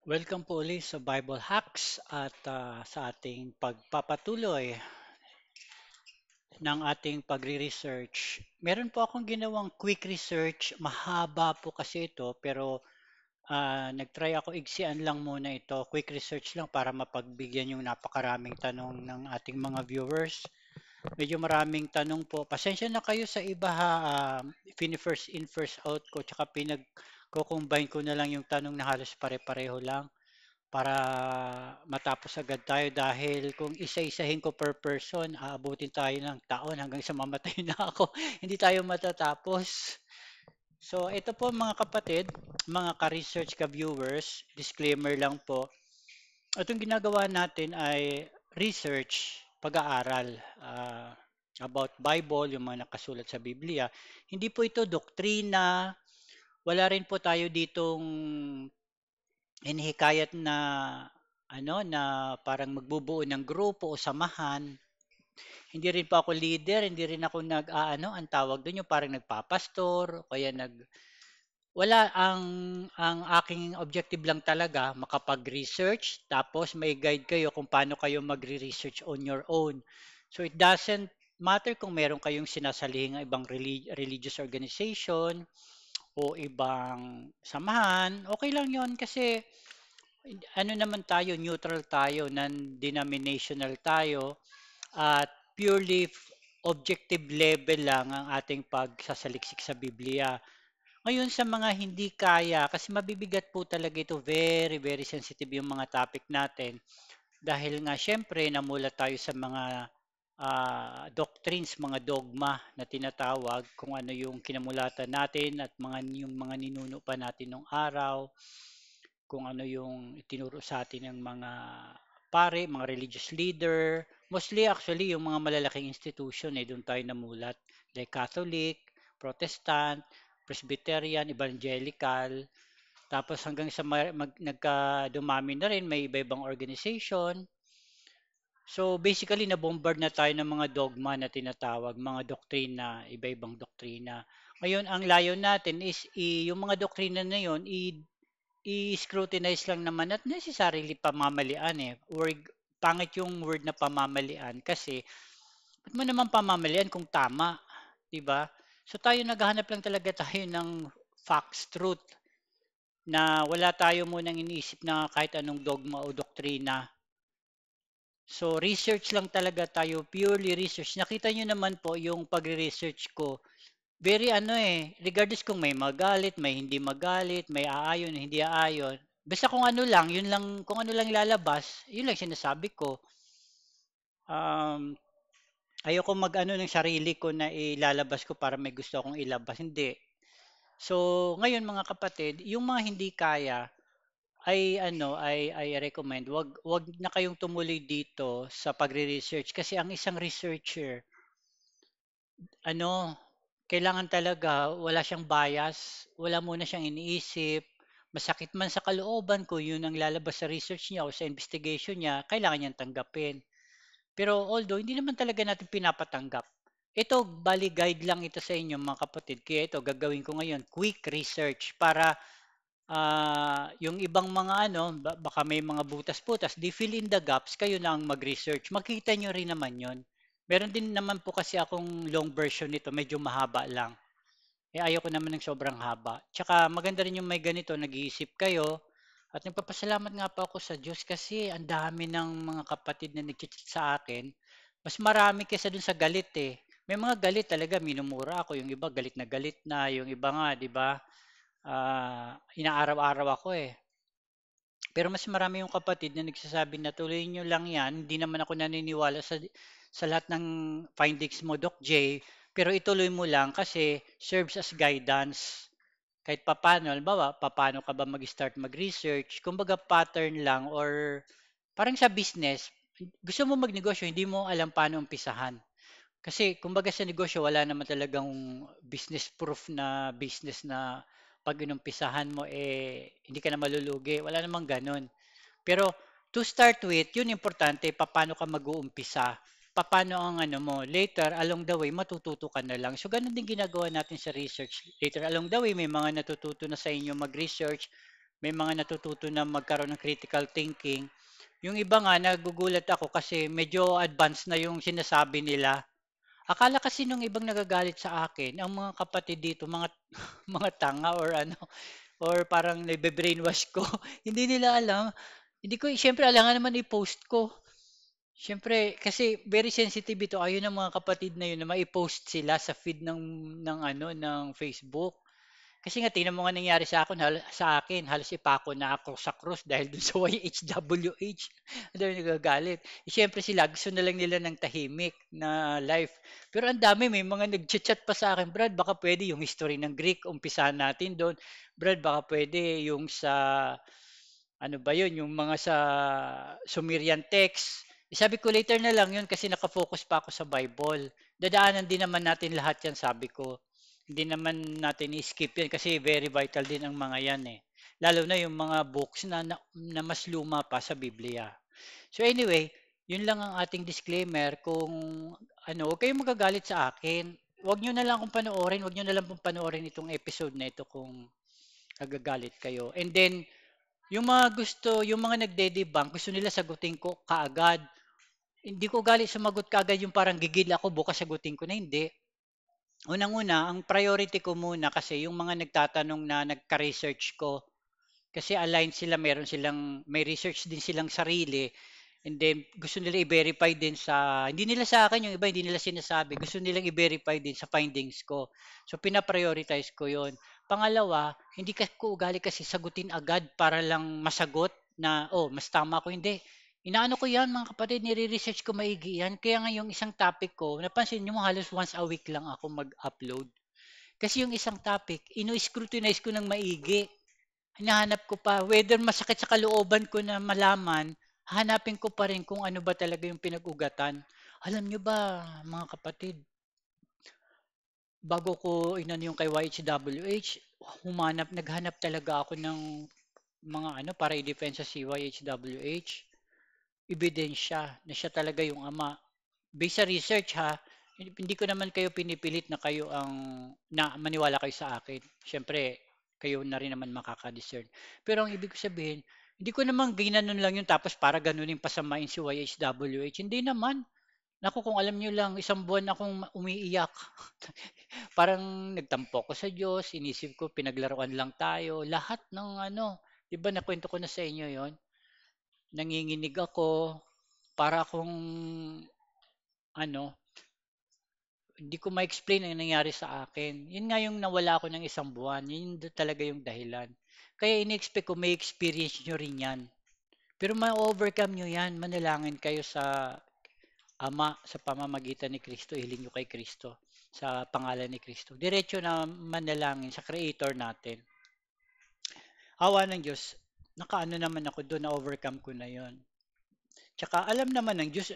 Welcome po ulit sa Bible Hacks at sa ating pagpapatuloy ng ating pagre-research. Meron po akong ginawang quick research, mahaba po kasi ito pero nag-try ako igsian lang muna ito, quick research lang para mapagbigyan yung napakaraming tanong ng ating mga viewers. Medyo maraming tanong po. Pasensya na kayo sa iba ha, first in first out ko tsaka pinag-combine ko na lang yung tanong na halos pare-pareho lang para matapos agad tayo dahil kung isa-isahin ko per person, aabutin tayo ng taon hanggang sa mamatay na ako. Hindi tayo matatapos. So, ito po mga kapatid, mga ka-research ka-viewers, disclaimer lang po. Itong ginagawa natin ay research, pag-aaral about Bible, yung mga nakasulat sa Biblia. Hindi po ito doktrina, wala rin po tayo ditong hinihikayat na na parang magbubuo ng grupo o samahan. Hindi rin po ako leader, hindi rin ako ang tawag do'n yung parang nagpapastor o kaya wala ang aking objective lang talaga makapag-research tapos may guide kayo kung paano kayo magre-research on your own. So it doesn't matter kung meron kayong sinasalihing ibang religious organization o ibang samahan, okay lang 'yon kasi ano naman tayo, neutral tayo, non-denominational tayo at purely objective level lang ang ating pagsasaliksik sa Biblia. Ngayon sa mga hindi kaya, kasi mabibigat po talaga ito, very, very sensitive yung mga topic natin. Dahil nga syempre, namulat tayo sa mga doctrines, mga dogma na tinatawag, kung ano yung kinamulatan natin at yung mga ninuno pa natin nung araw, kung ano yung itinuro sa atin ng mga pare, mga religious leader. Mostly actually yung mga malalaking institution doon tayo namulat. Like Catholic, Protestant, Presbyterian, Evangelical. Tapos hanggang sa nagka-dumami na rin, may iba-ibang organization. So basically, na-bombard na tayo ng mga dogma na tinatawag, mga doktrina, iba-ibang doktrina. Ngayon, ang layo natin is yung mga doktrina na yun, i-scrutinize lang naman at necessarily pamamalian eh. Pangit yung word na pamamalian kasi ba't mo naman pamamalian kung tama, 'di ba? So tayo naghahanap lang talaga tayo ng facts, truth na wala tayo munang iniisip na kahit anong dogma o doktrina. So research lang talaga tayo, purely research. Nakita nyo naman po yung pagre-research ko. Very regardless kung may magalit, may hindi magalit, may aayon, hindi aayon. Basta kung ano lang, yun lang, kung ano lang lalabas, yun lang sinasabi ko. Um, Ayoko mag-ano ng sarili ko na ilalabas ko para may gusto akong ilabas. Hindi. So, ngayon mga kapatid, yung mga hindi kaya, ay recommend, wag na kayong tumuloy dito sa pagre-research kasi ang isang researcher, ano, kailangan talaga wala siyang bias, wala muna siyang iniisip, masakit man sa kalooban ko yun ang lalabas sa research niya o sa investigation niya, kailangan niyang tanggapin. Pero although hindi naman talaga natin pinapatanggap. Ito, bali guide lang ito sa inyo mga kapatid. Kaya ito, gagawin ko ngayon, quick research para yung ibang mga baka may mga butas-butas, di fill in the gaps, kayo na ang mag-research. Makita nyo rin naman yon. Meron din naman po kasi akong long version nito, medyo mahaba lang. Eh ayaw ko naman ng sobrang haba. Tsaka maganda rin yung may ganito, nag-iisip kayo. At nagpapasalamat nga po ako sa Diyos kasi ang dami ng mga kapatid na nag-chat sa akin. Mas marami kaysa dun sa galit eh. May mga galit talaga, minumura ako. Yung iba galit na. Yung iba nga, di ba? Inaaraw-araw ako eh. Pero mas marami yung kapatid na nagsasabi na tuloy nyo lang yan. Hindi naman ako naniniwala sa lahat ng findings mo, Doc J. Pero ituloy mo lang kasi serves as guidance. Kahit papaano, halimbawa, papaano ka ba mag-start mag-research, kumbaga pattern lang or parang sa business, gusto mo magnegosyo, hindi mo alam paano umpisahan. Kasi kumbaga sa negosyo wala naman talagang business proof na business na 'pag inumpisahan mo, hindi ka na malulugi, wala namang gano'n. Pero to start with, yun importante papaano ka mag-uumpisa, papaano ang ano mo, later along the way matututo ka na lang. So gano'n din ginagawa natin sa research. Later along the way may mga natututo na sa inyo mag-research, may mga natututo na magkaroon ng critical thinking. Yung iba nga nagugulat ako kasi medyo advanced na yung sinasabi nila. Akala kasi nung ibang nagagalit sa akin, ang mga kapatid dito mga mga tanga or ano, or parang nabe-brainwash ko. Hindi nila alam. Hindi ko siyempre alangan naman i-post ko. Siyempre kasi very sensitive ito. Ayaw ng mga kapatid na yun na mai-post sila sa feed ng ano ng Facebook. Kasi nga tingnan mo nga nangyari sa akin, halos ipako na ako sa krus dahil dun sa YHWH. Ang dami nagagalit. Siyempre sila gusto na lang nila ng tahimik na life. Pero ang dami, may mga nagchat-chat pa sa akin, Brad, baka pwede yung history ng Greek, umpisahan natin doon. Brad, baka pwede yung sa, ano ba yun, yung mga sa Sumerian text. Sabi ko later na lang yun kasi nakafocus pa ako sa Bible. Dadaanan din naman natin lahat yan, sabi ko. Hindi naman natin i-skip yan kasi very vital din ang mga yan eh. Lalo na yung mga books na mas luma pa sa Biblia. So anyway, yun lang ang ating disclaimer. Kung ano, huwag kayong magagalit sa akin. Huwag nyo na lang akong panoorin. Huwag nyo na lang pong panoorin itong episode na ito kung nagagalit kayo. And then, yung mga nagde-debunk, gusto nila sagutin ko kaagad. Hindi ko galit sumagot kaagad yung parang gigil ako, bukas sagutin ko na hindi. Unang-una, ang priority ko muna kasi yung mga nagtatanong na nagka-research ko. Kasi aligned sila, may research din silang sarili. And then, gusto nila i-verify din hindi nila sa akin, yung iba hindi nila sinasabi. Gusto nilang i-verify din sa findings ko. So, pina-prioritize ko yon. Pangalawa, hindi ko ugali kasi sagutin agad para lang masagot na, oh, mas tama ko. Hindi. Inaano ko yan, mga kapatid, nire-research ko maigi yan. Kaya nga yung isang topic ko, napansin nyo mo halos once a week lang ako mag-upload. Kasi yung isang topic, ino-scrutinize ko ng maigi. Hinahanap ko pa, whether masakit sa kalooban ko na malaman, hanapin ko pa rin kung ano ba talaga yung pinag-ugatan. Alam nyo ba, mga kapatid, bago ko inan yung kay YHWH, naghanap talaga ako ng mga ano para i-defense sa si YHWH. Ebidensya na siya talaga yung ama. Based sa research ha, hindi ko naman kayo pinipilit na kayo na maniwala kayo sa akin. Siyempre, kayo na rin naman makaka-discern. Pero ang ibig ko sabihin, hindi ko naman ginanon lang yun tapos para ganunin pasamain si YHWH. Hindi naman. Naku, kung alam nyo lang, isang buwan akong umiiyak. Parang nagtampo ko sa Diyos, inisip ko, pinaglaruan lang tayo. Lahat ng ano, di ba nakwento ko na sa inyo yon. Nanginginig ako, para akong ano, hindi ko ma-explain ang nangyari sa akin. Yun nga yung nawala ako ng isang buwan. Yun talaga yung dahilan. Kaya ini-expect ko may experience nyo rin yan. Pero ma-overcome nyo yan. Manalangin kayo sa Ama sa pamamagitan ni Kristo. Hiling nyo kay Kristo sa pangalan ni Kristo. Diretso na manalangin sa Creator natin. Awa ng Diyos, nakaano naman ako doon, na-overcome ko na yon. Tsaka alam naman ng Diyos,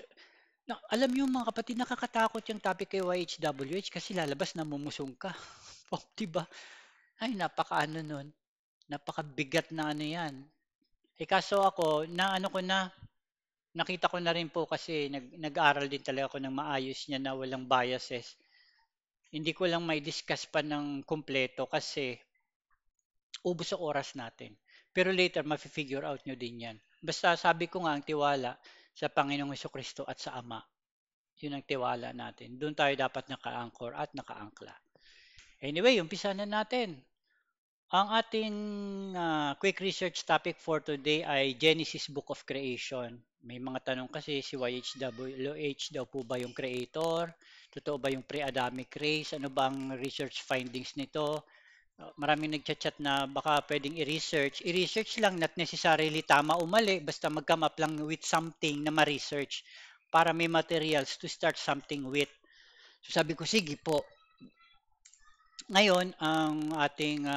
alam niyo mga kapatid, nakakatakot yung topic kay YHWH kasi lalabas na mumusong ka. Oh, 'di ba? Ay, napakaano nun. Napakabigat na ano 'yan. Eh kaso ako, na ano ko na, nakita ko na rin po kasi nag-aral din talaga ako ng maayos niya na walang biases. Hindi ko lang may discuss pa ng kumpleto kasi ubos sa oras natin. Pero later, mafi-figure out nyo din yan. Basta sabi ko nga ang tiwala sa Panginoong Kristo at sa Ama. Yun ang tiwala natin. Doon tayo dapat naka-anchor at naka-angkla. Anyway, umpisa na natin. Ang ating quick research topic for today ay Genesis Book of Creation. May mga tanong kasi si YHWH daw po ba yung creator? Totoo ba yung pre-Adamic race? Ano ba ang research findings nito? Maraming nagchat-chat na baka pwedeng i-research. I-research lang, not necessarily tama o mali, basta mag-come up lang with something na ma-research para may materials to start something with. So sabi ko, sige po. Ngayon, ang ating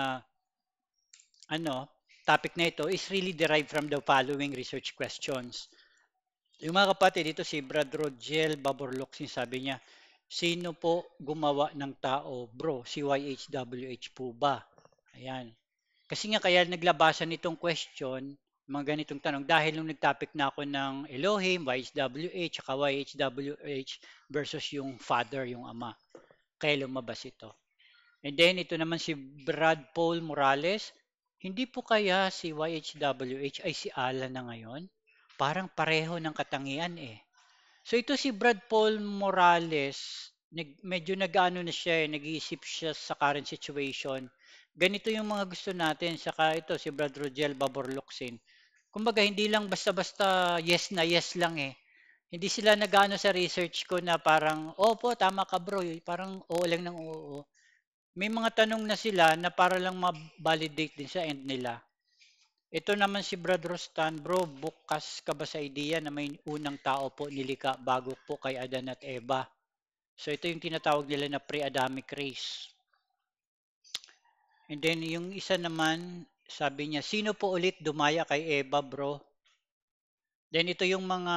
topic na ito is really derived from the following research questions. Yung mga kapatid, dito si Brad Rogel Baborlok, sabi niya, sino po gumawa ng tao? Bro, si YHWH po ba? Ayan. Kasi nga kaya naglabasan nitong question, mga ganitong tanong, dahil nung nag-topic na ako ng Elohim, YHWH, at YHWH versus yung Father, yung Ama. Kaya lumabas ito. And then, ito naman si Brad Paul Morales. Hindi po kaya si YHWH ay si Alan na ngayon? Parang pareho ng katangian eh. So ito si Brad Paul Morales, medyo nag-ano na siya eh, nag-iisip siya sa current situation. Ganito yung mga gusto natin, saka ito si Brad Rogel Baborluksin. Kumbaga hindi lang basta-basta yes na yes lang eh. Hindi sila nag-ano sa research ko na parang, opo, tama ka bro, parang oo lang ng oo. May mga tanong na sila na para lang ma-validate din sa end nila. Ito naman si Brad Rostan, bro, bukas ka ba sa idea na may unang tao po nilika bago po kay Adan at Eva? So ito yung tinatawag nila na pre-Adamic race. And then yung isa naman, sabi niya, sino po ulit dumaya kay Eva, bro? Then ito yung mga,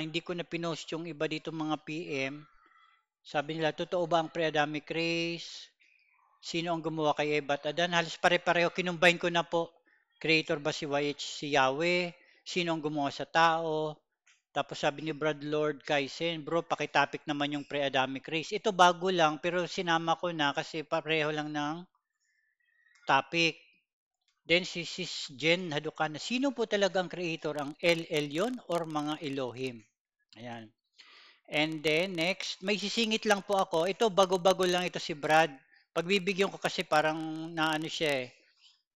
hindi ko na pinost yung iba dito mga PM. Sabi nila, totoo ba ang pre-Adamic race? Sino ang gumawa kay Eva at Adan? Halos pare-pareho, kinumbine ko na po. Creator ba si YH, si Yahweh? Sino ang gumawa sa tao? Tapos sabi ni Brad Lord Kaisen, bro, pakitopic naman yung pre-Adamic race. Ito bago lang, pero sinama ko na kasi pareho lang ng topic. Then si Sis Jen Hadukana, sino po talaga ang creator? Ang El Elyon or mga Elohim? Ayan. And then next, may sisingit lang po ako. Ito bago-bago lang ito si Brad. Pagbibigyan ko kasi parang naano siya eh.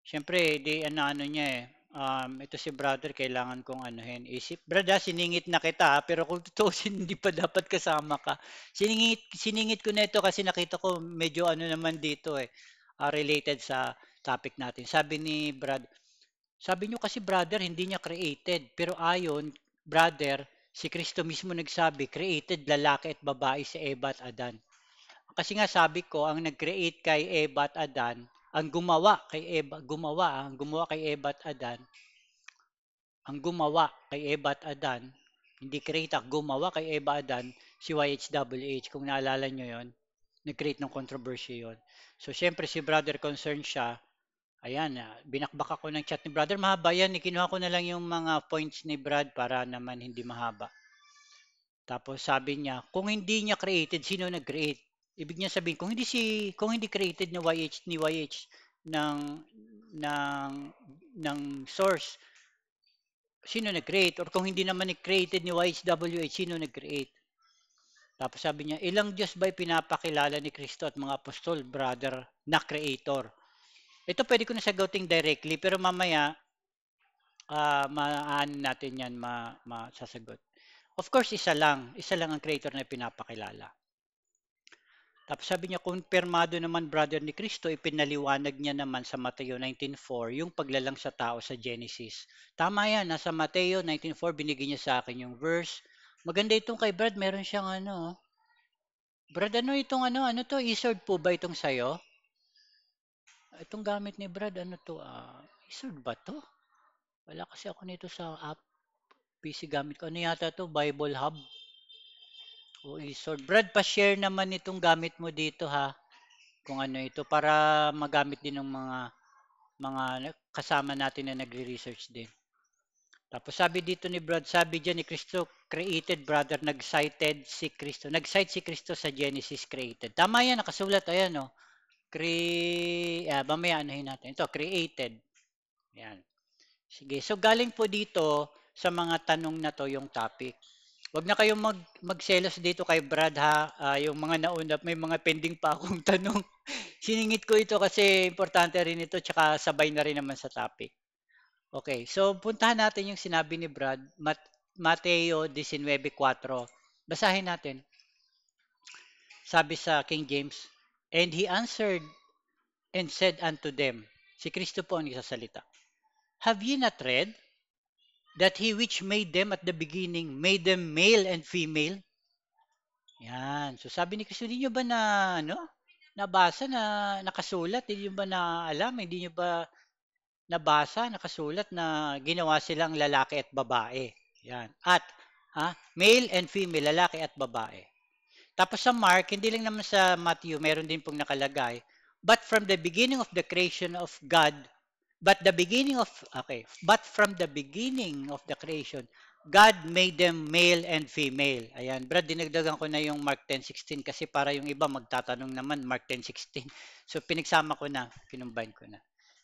Siyempre, di ano niya eh. Ito si brother, kailangan kong anuhin. Isip, brother, siningit na kita, pero kung tutusin, hindi pa dapat kasama ka. Siningit ko na ito kasi nakita ko medyo ano naman dito eh, related sa topic natin. Sabi ni Brad, sabi niyo kasi brother, hindi niya created. Pero ayon, brother, si Kristo mismo nagsabi, created lalaki at babae si Eva at Adan. Kasi nga sabi ko, ang nag-create kay Eva at Adan, ang gumawa kay Eva, ang gumawa kay Eva at Adan, ang gumawa kay Eva at Adan, hindi create, gumawa kay Eva at Adan, si YHWH, kung naalala nyo yon, nag-create ng controversy yon. So, syempre, si brother concerned siya. Ayan, binakbak ako ng chat ni brother. Mahaba yan. Kinuha ko na lang yung mga points ni Brad para naman hindi mahaba. Tapos sabi niya, kung hindi niya created, sino nag-create? Ibig niya sabihin, kung hindi created ni YH ng ng ng source, sino nag-create? Or kung hindi naman created ni YHWH, sino nag-create? Tapos sabi niya, ilang Diyos ba pinapakilala ni Kristo at mga apostol, brother, na creator? Ito pwede ko na sagutin directly, pero mamaya, maan natin yan masasagot. Of course, isa lang ang creator na pinapakilala. Tapos sabi niya, kumpirmado naman brother ni Kristo, ipinaliwanag niya naman sa Mateo 19:4 yung paglalang sa tao sa Genesis. Tama yan, nasa Mateo 19:4 binigyan niya sa akin yung verse. Maganda itong kay Brad, meron siyang ano. Brad, ano itong ano to? Isord po ba itong sayo? Itong gamit ni Brad, ano to? Isord ba to? Wala kasi ako nito sa app. PC gamit ko. Ano yata to? Bible Hub? O Isord. Brad, pa-share naman itong gamit mo dito ha. Kung ano ito para magamit din ng mga kasama natin na nagre-research din. Tapos sabi dito ni Brad, sabi diyan ni Kristo, created brother, nag-cited si Kristo. Nag-cite si Kristo sa Genesis created. Tama yan, nakasulat. Ayan o. Mamaya anuhin natin. Ito, created. Yan. Sige. So galing po dito sa mga tanong na to yung topic. Wag na kayong magselos dito kay Brad ha. Yung mga nauna, may mga pending pa akong tanong. Siningit ko ito kasi importante rin ito tsaka sabay na rin naman sa topic. Okay, so puntahan natin yung sinabi ni Brad, Mateo 19:4. Basahin natin. Sabi sa King James, and he answered and said unto them, si Kristo po ang nagsasalita, have ye not read that he which made them at the beginning made them male and female? Yan. So sabi ni Kristo, hindi nyo ba nabasa na nakasulat? Hindi nyo ba alam? Hindi nyo ba nabasa, nakasulat na ginawa silang lalaki at babae? Yan. At male and female, lalaki at babae. Tapos sa Mark, hindi lang naman sa Matthew, meron din pong nakalagay, but from the beginning of the creation of God, but from the beginning of the creation, God made them male and female. Ayan, Brad, dinagdagan ko na yung Mark 10:16 kasi para yung iba magtatanong naman Mark 10:16. So pinagsama ko na, kinumbine ko na.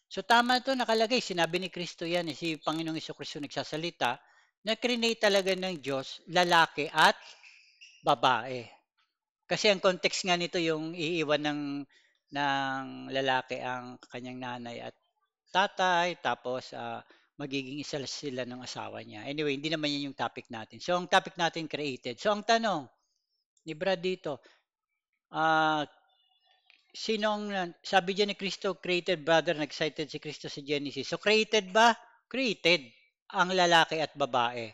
So tama 'to nakalagay, sinabi ni Kristo 'yan, si Panginoong Kristo nagsasalita na crinate talaga ng Diyos lalaki at babae. Kasi ang context nga nito yung iiwan ng lalaki ang kanyang nanay at tatay tapos, magiging isa sila ng asawa niya. Anyway, hindi naman 'yan yung topic natin. So ang topic natin created. So ang tanong ni Brad dito, ah, sabi diyan ni Kristo created brother, nag-cited si Kristo sa Genesis. So created ba? Created ang lalaki at babae.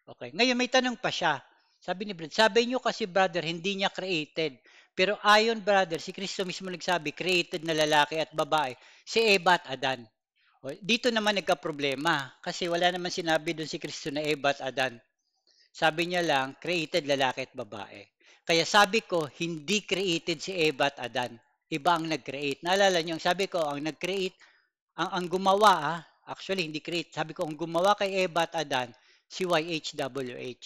Okay. Ngayon may tanong pa siya. Sabi ni Brad, sabi niyo kasi brother, hindi niya created. Pero ayon brother, si Kristo mismo nagsabi, created na lalaki at babae, si Eva at Adan. O, dito naman nagka-problema kasi wala naman sinabi doon si Kristo na Eva at Adan. Sabi niya lang, created lalaki at babae. Kaya sabi ko, hindi created si Eva at Adan. Iba ang nag-create. Naalala niyo, sabi ko, ang nag-create, ang gumawa, actually hindi create. Sabi ko, ang gumawa kay Eva at Adan, si YHWH.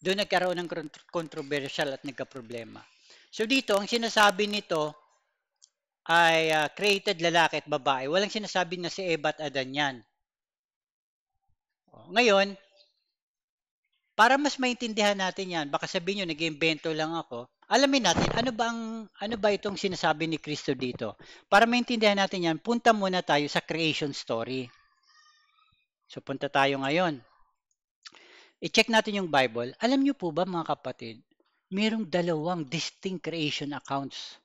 Doon nagkaroon ng controversial at nagka-problema. So dito, ang sinasabi nito ay created lalaki at babae. Walang sinasabi na si Eva at Adan yan. Ngayon, para mas maintindihan natin 'yan, baka sabihin niyo nag-iimbento lang ako. Alamin natin ano ba itong sinasabi ni Kristo dito. Para maintindihan natin 'yan, punta muna tayo sa creation story. So punta tayo ngayon. I-check natin yung Bible. Alam niyo po ba mga kapatid, mayroong dalawang distinct creation accounts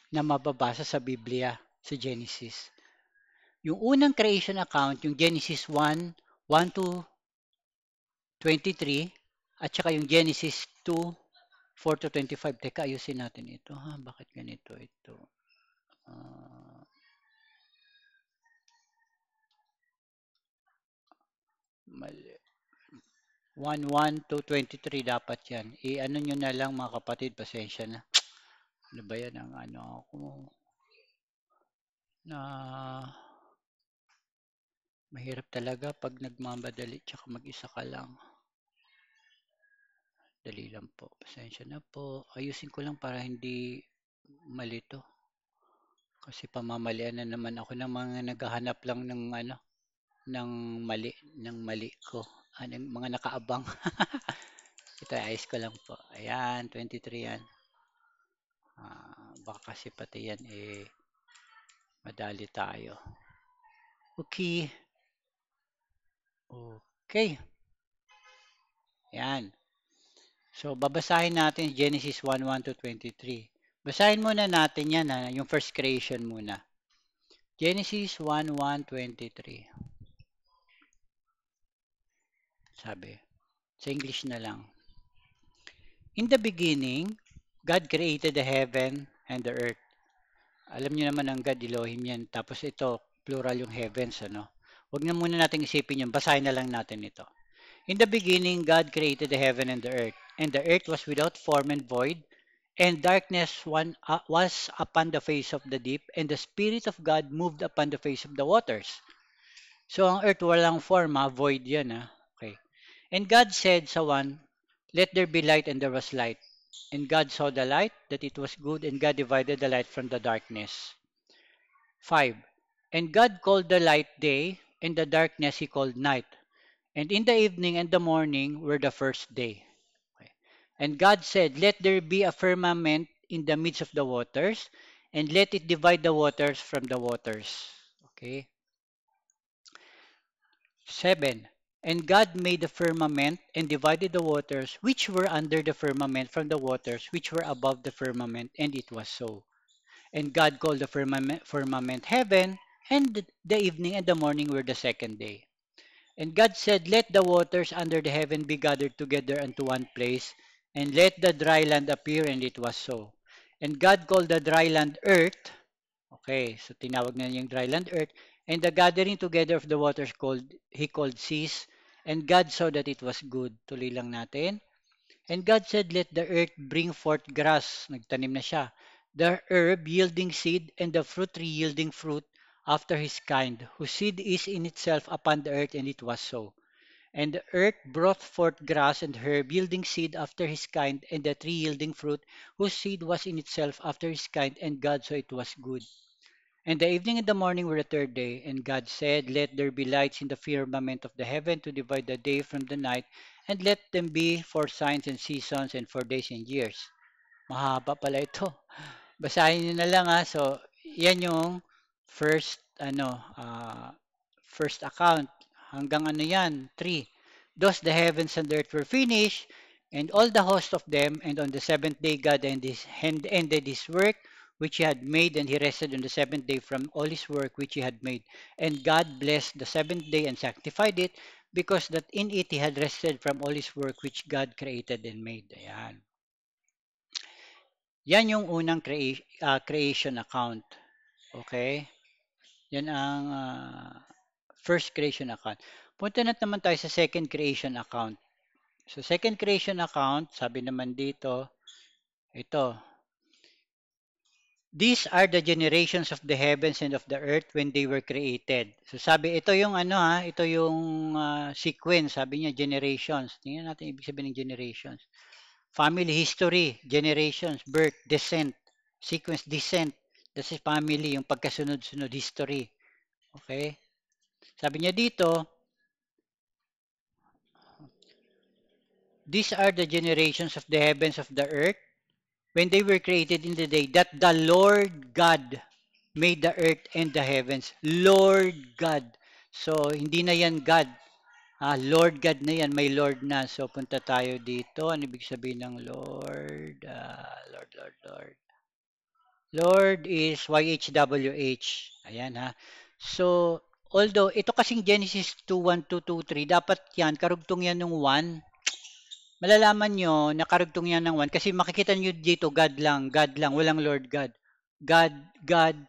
na mababasa sa Biblia, sa Genesis. Yung unang creation account, yung Genesis 1, 1 to 23, at saka yung Genesis 2, 4 to 25. Teka, ayusin natin ito. Bakit ganito ito? Uh, mali. 1 to 23 dapat yan. I-ano nyo na lang mga kapatid, pasensya na. Ano ba yan ang ano ako na mahirap talaga pag nagmamadali tsaka mag-isa ka lang. Dali lang po. Pasensya na po. Ayusin ko lang para hindi malito. Kasi pamamalian na naman ako ng mga naghahanap lang ng ano, ng mali ko. Mga nakaabang. Ito, ayos ko lang po. Ayan, 23 yan. Baka kasi pati yan, madali tayo. Okay. Okay. Ayan. So, babasahin natin Genesis 1:1 to 23. Basahin muna natin yan, yung first creation muna. Genesis 1:1, 23. Sabi, sa English na lang. In the beginning, God created the heaven and the earth. Alam niyo naman ang God, Elohim yan. Tapos ito, plural yung heavens, ano? Huwag na muna natin isipin yun. Basahin na lang natin ito. In the beginning, God created the heaven and the earth. And the earth was without form and void, and darkness was upon the face of the deep, and the Spirit of God moved upon the face of the waters. So, ang earth walang form, void yan. Okay. And God said sa one, let there be light, and there was light. And God saw the light, that it was good, and God divided the light from the darkness. 5. And God called the light day, and the darkness he called night. And in the evening and the morning were the first day. Okay. And God said, let there be a firmament in the midst of the waters, and let it divide the waters from the waters. Okay. 7. And God made the firmament and divided the waters which were under the firmament from the waters which were above the firmament, and it was so. And God called the firmament heaven, and the evening and the morning were the second day. And God said, let the waters under the heaven be gathered together unto one place, and let the dry land appear, and it was so. And God called the dry land earth. Okay, so tinawag na yung dry land earth. And the gathering together of the waters he called seas. And God saw that it was good. Tuloy lang natin. And God said, let the earth bring forth grass. Nagtanim na siya. The herb yielding seed, and the fruit tree yielding fruit after his kind, whose seed is in itself upon the earth, and it was so. And the earth brought forth grass and herb yielding seed after his kind, and the tree yielding fruit, whose seed was in itself after his kind, and God saw it was good. And the evening and the morning were the third day. And God said, let there be lights in the firmament of the heaven to divide the day from the night, and let them be for signs and seasons and for days and years. Mahaba pala ito. Basahin niyo na lang ha. So, yan yung first first account. Hanggang ano yan? 3. Thus the heavens and the earth were finished, and all the host of them, and on the seventh day God ended his work which he had made, and he rested on the seventh day from all his work which he had made. And God blessed the seventh day and sanctified it, because that in it he had rested from all his work which God created and made. Ayan. Yan yung unang creation account. Okay? Yan ang first creation account. Punta na naman tayo sa second creation account. So second creation account, sabi naman dito, ito. These are the generations of the heavens and of the earth when they were created. So sabi, ito yung ito yung sequence, sabi niya generations. Tingnan natin ibig sabihin ng generations. Family history, generations, birth, descent, sequence, descent. That's family, yung pagkasunod-sunod history. Okay? Sabi niya dito, these are the generations of the heavens of the earth when they were created in the day that the Lord God made the earth and the heavens. Lord God. So, hindi na yan God. Lord God na yan. May Lord na. So, punta tayo dito. Ano ibig sabihin ng Lord? Lord, Lord, Lord. Lord is YHWH. Ayan ha. So, although, ito kasing Genesis 2:1, 2, 2, 3, dapat yan, karugtong yan ng 1. Malalaman nyo na karugtong yan ng 1 kasi makikita nyo dito God lang, walang Lord God. God, God,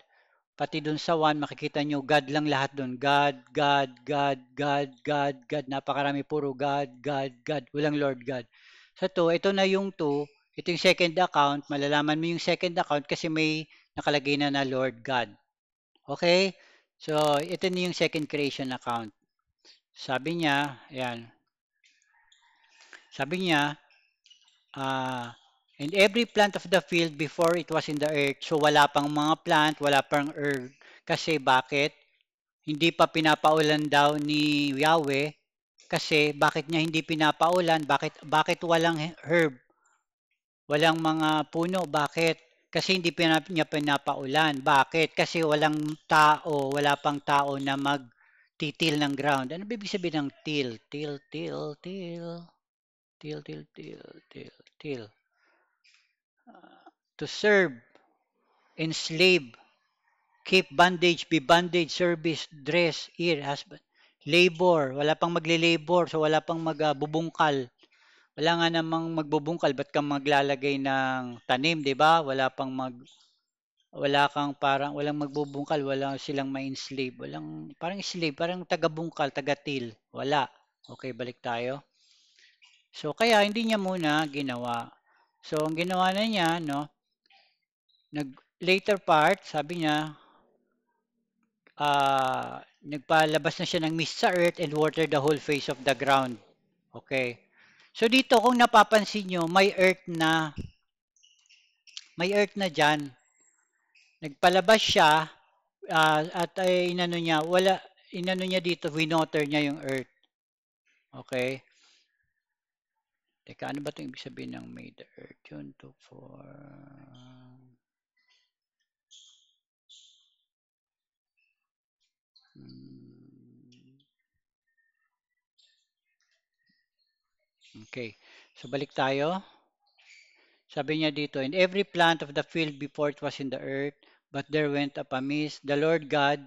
pati dun sa 1 makikita nyo God lang lahat dun. God, God, God, God, God, God, napakarami puro God, God, God, walang Lord God. Sa 2, ito na yung 2, ito yung second account, malalaman mo yung second account kasi may nakalagay na Lord God. Okay? So, ito na yung second creation account. Sabi niya, ayan, sabi niya, and every plant of the field before it was in the earth. So wala pang mga plant, wala pang earth. Kasi bakit? Hindi pa pinapaulan daw ni Yahweh. Kasi bakit niya hindi pinapaulan? Bakit walang herb? Walang mga puno? Bakit? Kasi hindi niya pinapaulan. Bakit? Kasi walang tao, wala pang tao na magtitil ng ground. Ano ibig sabihin ng till? Till, till, till. Till, till, till, till, till. To serve, enslave, keep bondage, be bondage, service, dress, ear, husband. Labor, wala pang magle-labor, so wala pang magbubungkal. Wala nga namang magbubungkal, ba't kang maglalagay ng tanim, 'di ba? Wala kang parang walang magbubungkal, wala silang ma-enslave, walang parang slave, parang taga-bungkal, taga-till, wala. Okay, balik tayo. So kaya hindi niya muna ginawa. So ang ginawa na niya, no, later part, sabi niya, nagpalabas na siya ng mist sa earth and water the whole face of the ground. Okay. So dito kung napapansin nyo, may earth na dyan. Nagpalabas siya at inano niya dito, winoter niya yung earth. Okay. Teka, ano ba 'itong ibig sabihin ng made the earth? Yun, 2, 4. Okay. So balik tayo. Sabi niya dito, and every plant of the field before it was in the earth, but there went up a mist. The Lord God,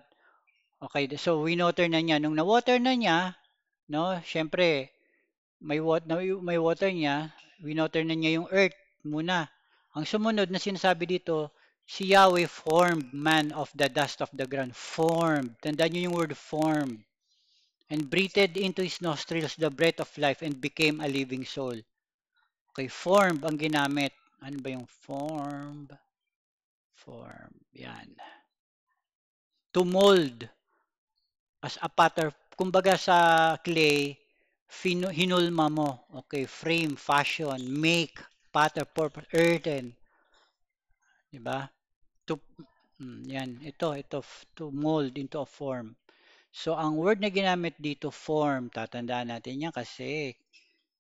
okay, so winoter na niya. Nung na-water na niya, no, syempre, may water niya, winoter na niya yung earth muna. Ang sumunod na sinasabi dito, si Yahweh formed man of the dust of the ground. Formed. Tandaan niyo yung word formed. And breathed into his nostrils the breath of life and became a living soul. Okay, formed ang ginamit. Ano ba yung formed? Form. Yan. To mold as a pattern. Kumbaga sa clay, hinulma mo. Okay, frame, fashion, make, pattern, purpose, earthen. Diba? To, Yan, ito, to mold into a form. So, ang word na ginamit dito, form, tatandaan natin yan kasi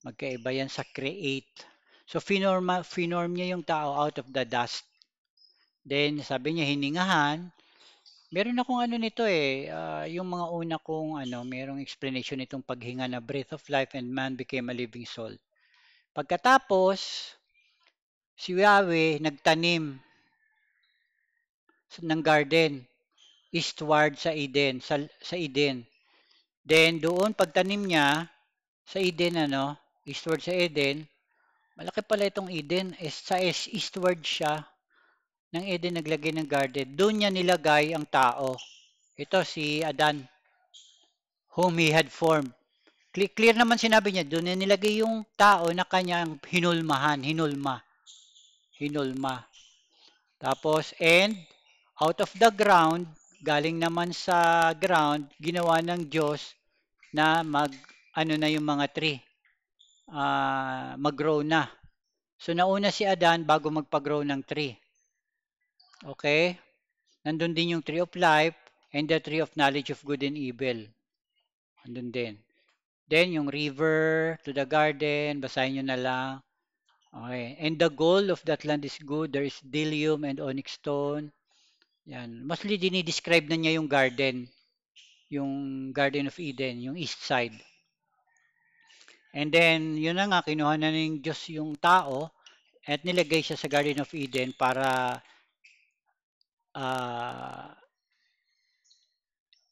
magkaiba yan sa create. So, finorm niya yung tao out of the dust. Then, sabi niya, hiningahan. Meron akong ano nito eh, yung mga una kong merong explanation nitong paghinga na breath of life and man became a living soul. Pagkatapos, si Yahweh nagtanim ng garden eastward sa Eden, sa Eden. Then doon pagtanim niya sa Eden eastward sa Eden, malaki pala itong Eden, eastward siya ng Eden naglagay ng garden. Doon niya nilagay ang tao. Ito si Adan, whom he had formed. Clear naman sinabi niya, doon niya nilagay yung tao na kanyang hinulma. Tapos, and out of the ground, galing naman sa ground, ginawa ng Diyos na na yung mga tree, mag-grow na. So, nauna si Adan bago magpa-grow ng tree. Okay? Nandun din yung tree of life and the tree of knowledge of good and evil. Nandun din. Then, yung river to the garden, basahin nyo na lang. Okay. And the gold of that land is good. There is bdellium and onyx stone. Yan. Mostly dinidescribe na niya yung Garden of Eden, yung east side. And then, yun na nga, kinuha na ng Diyos yung tao at nilagay siya sa Garden of Eden para uh,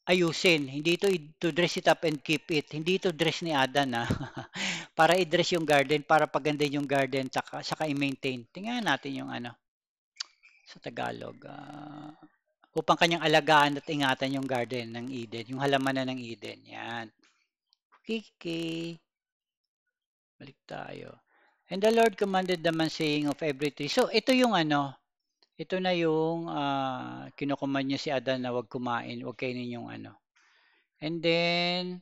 ayusin. Hindi to dress it up and keep it. Hindi to dress ni Adan para i-dress yung garden, para pagandahin yung garden, saka i-maintain. Tingnan natin yung sa Tagalog. Upang kanyang alagaan at ingatan yung garden ng Eden, yung halamanan ng Eden. Yan. Kiki. Balik tayo. And the Lord commanded the man saying of every tree. So, ito yung ito na yung kinukuman niya si Adan na wag kumain, wag kainin yung And then,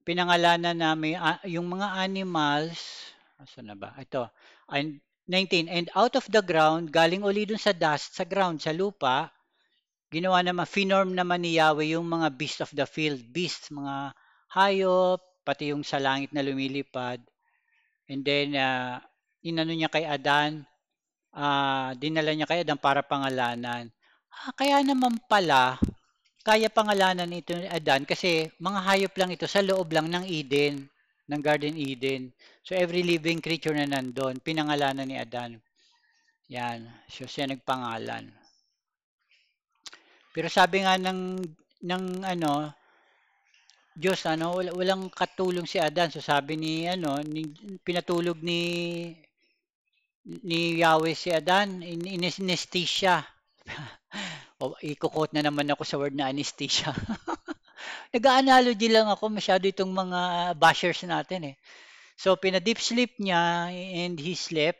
pinangalanan namin yung mga animals, asan na ba? Ito, and 19, and out of the ground, galing uli dun sa dust, sa ground, sa lupa, ginawa naman, finorm naman ni Yahweh yung mga beast of the field, beasts, mga hayop, pati yung sa langit na lumilipad. And then, inano niya kay Adan, dinala niya kay Adan para pangalanan. Kaya naman pala, kaya pangalanan ito ni Adan kasi mga hayop lang ito sa loob lang ng Eden, ng Garden Eden. So every living creature na nandun, pinangalanan ni Adan. Yan, so siya nagpangalan. Pero sabi nga ng Diyos, walang katulong si Adan. So sabi pinatulog ni Yahweh si Adan, anesthesia. O, ikukot na naman ako sa word na anesthesia. Nag-analogy lang ako, masyado itong mga bashers natin eh. So, pina-deep sleep niya and he slept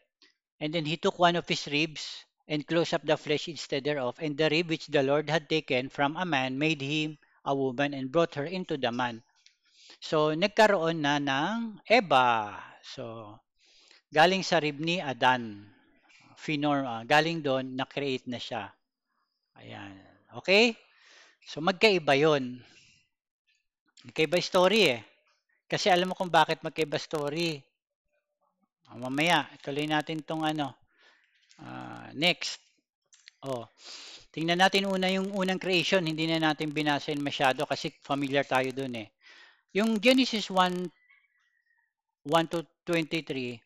and then he took one of his ribs and closed up the flesh instead thereof and the rib which the Lord had taken from a man made him a woman and brought her into the man. So, nagkaroon na ng Eva. So, galing sa rib ni Adan. Galing doon, na-create na siya. Ayan. Okay? So, magkaiba yon. Magkaiba story eh. Kasi alam mo kung bakit magkaiba story. Mamaya, tuloy natin tong next. Tingnan natin yung unang creation. Hindi na natin binasin masyado kasi familiar tayo dun eh. Yung Genesis 1 to 23,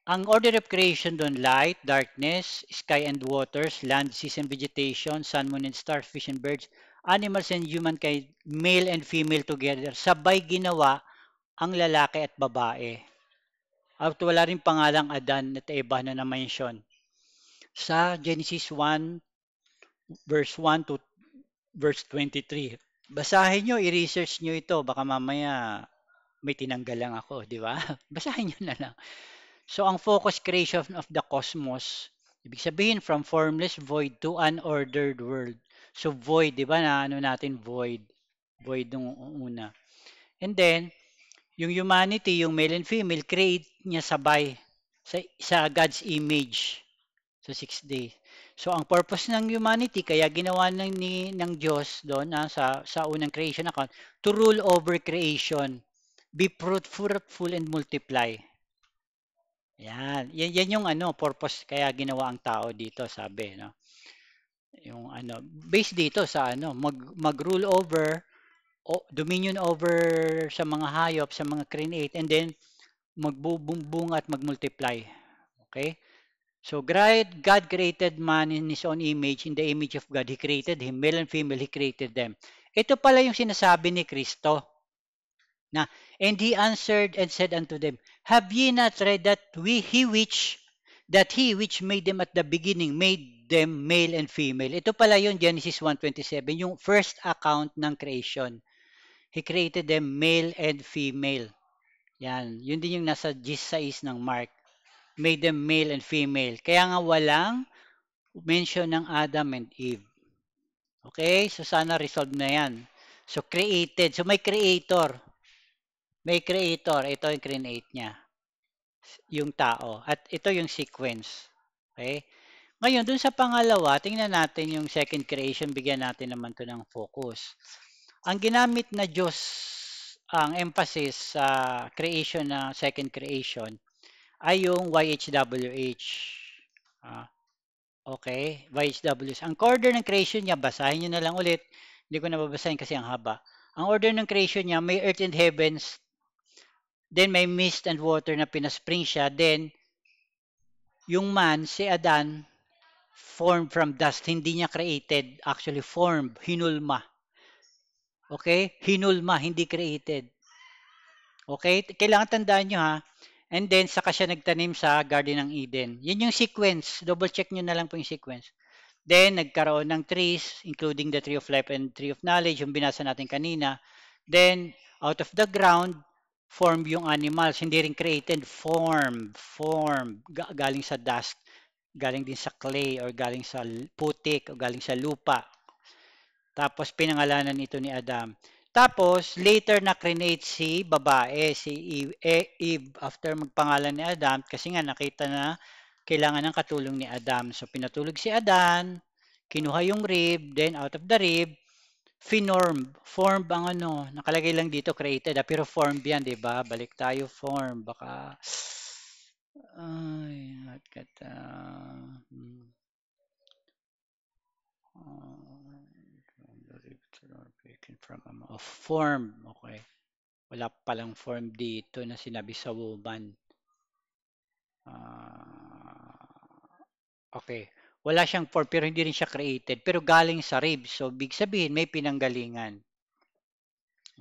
ang order of creation doon, light, darkness, sky and waters, land, seas and vegetation, sun, moon and stars, fish and birds, animals and humankind, male and female together. Sabay ginawa ang lalaki at babae. At wala rin pangalang Adan at Eva na na-mention. Sa Genesis 1, verse 1 to verse 23. Basahin nyo, i-research nyo ito. Baka mamaya may tinanggal lang ako, di ba? Basahin nyo na lang. So, ang focus creation of the cosmos, ibig sabihin from formless void to unordered world. So, void, di ba na natin void? Void nung una. And then, yung humanity, yung male and female, create niya sabay sa God's image. So 6 days. So ang purpose ng humanity kaya ginawa ng Diyos doon sa unang creation account to rule over creation. Be fruitful and multiply. Yan yung purpose kaya ginawa ang tao dito, sabi, no. Yung based dito sa mag-rule over dominion over sa mga hayop, sa mga create, and then magbubunga at magmultiply. Okay? So God created man in His own image, in the image of God, He created him, male and female, He created them. Ito pala yung sinasabi ni Kristo na, and He answered and said unto them, have ye not read that He which made them at the beginning made them male and female? Ito pala yung Genesis 1:27, yung first account ng creation. He created them male and female. Yun din yung nasa 16 ng Mark. Made them male and female. Kaya nga walang mention ng Adam and Eve. Okay? So sana resolve na yan. So created. So may creator. May creator. Ito yung create niya. Yung tao. At ito yung sequence. Okay? Ngayon, dun sa pangalawa, tingnan natin yung second creation. Bigyan natin naman to ng focus. Ang ginamit na Diyos, ang emphasis sa creation na second creation, ay yung YHWH. Okay, YHWH. Ang order ng creation niya, basahin nyo na lang ulit. Hindi ko na babasahin kasi ang haba. Ang order ng creation niya, may earth and heavens, then may mist and water na pinaspring siya, then yung man, si Adan, formed from dust. Hindi niya created, actually formed, hinulma. Okay? Hinulma, hindi created. Okay? Kailangan tandaan nyo ha. And then, saka siya nagtanim sa Garden ng Eden. Yun yung sequence. Double check nyo na lang po yung sequence. Then, nagkaroon ng trees, including the tree of life and tree of knowledge, yung binasa natin kanina. Then, out of the ground, form yung animals. Hindi rin created, form. Galing sa dust, galing din sa clay, or galing sa putik, o galing sa lupa. Tapos, pinangalanan ito ni Adam. Tapos, later na create si babae, si Eve, after magpangalan ni Adam, kasi nga nakita na kailangan ng katulong ni Adam. So, pinatulog si Adan, kinuha yung rib, then out of the rib, form ang nakalagay lang dito created, pero form yan, di ba? Balik tayo, form, baka, ay, not kata, form, okay. Wala palang form dito na sinabi sa woman. Okay. Wala siyang form pero hindi rin siya created. Pero galing sa ribs. So, big sabihin, may pinanggalingan.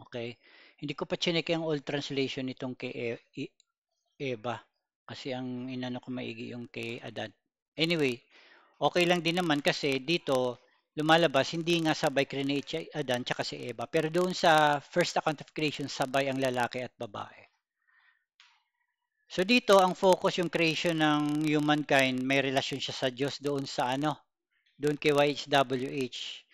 Okay. Hindi ko pa chinek yung old translation nitong kay Eva. Kasi ang inano ko maigi yung kay Adan. Anyway, okay lang din naman kasi dito, lumalabas, hindi nga sabay create si Adan tsaka si Eva. Pero doon sa first account of creation, sabay ang lalaki at babae. So dito, ang focus yung creation ng humankind, may relasyon siya sa Diyos doon sa doon kay YHWH.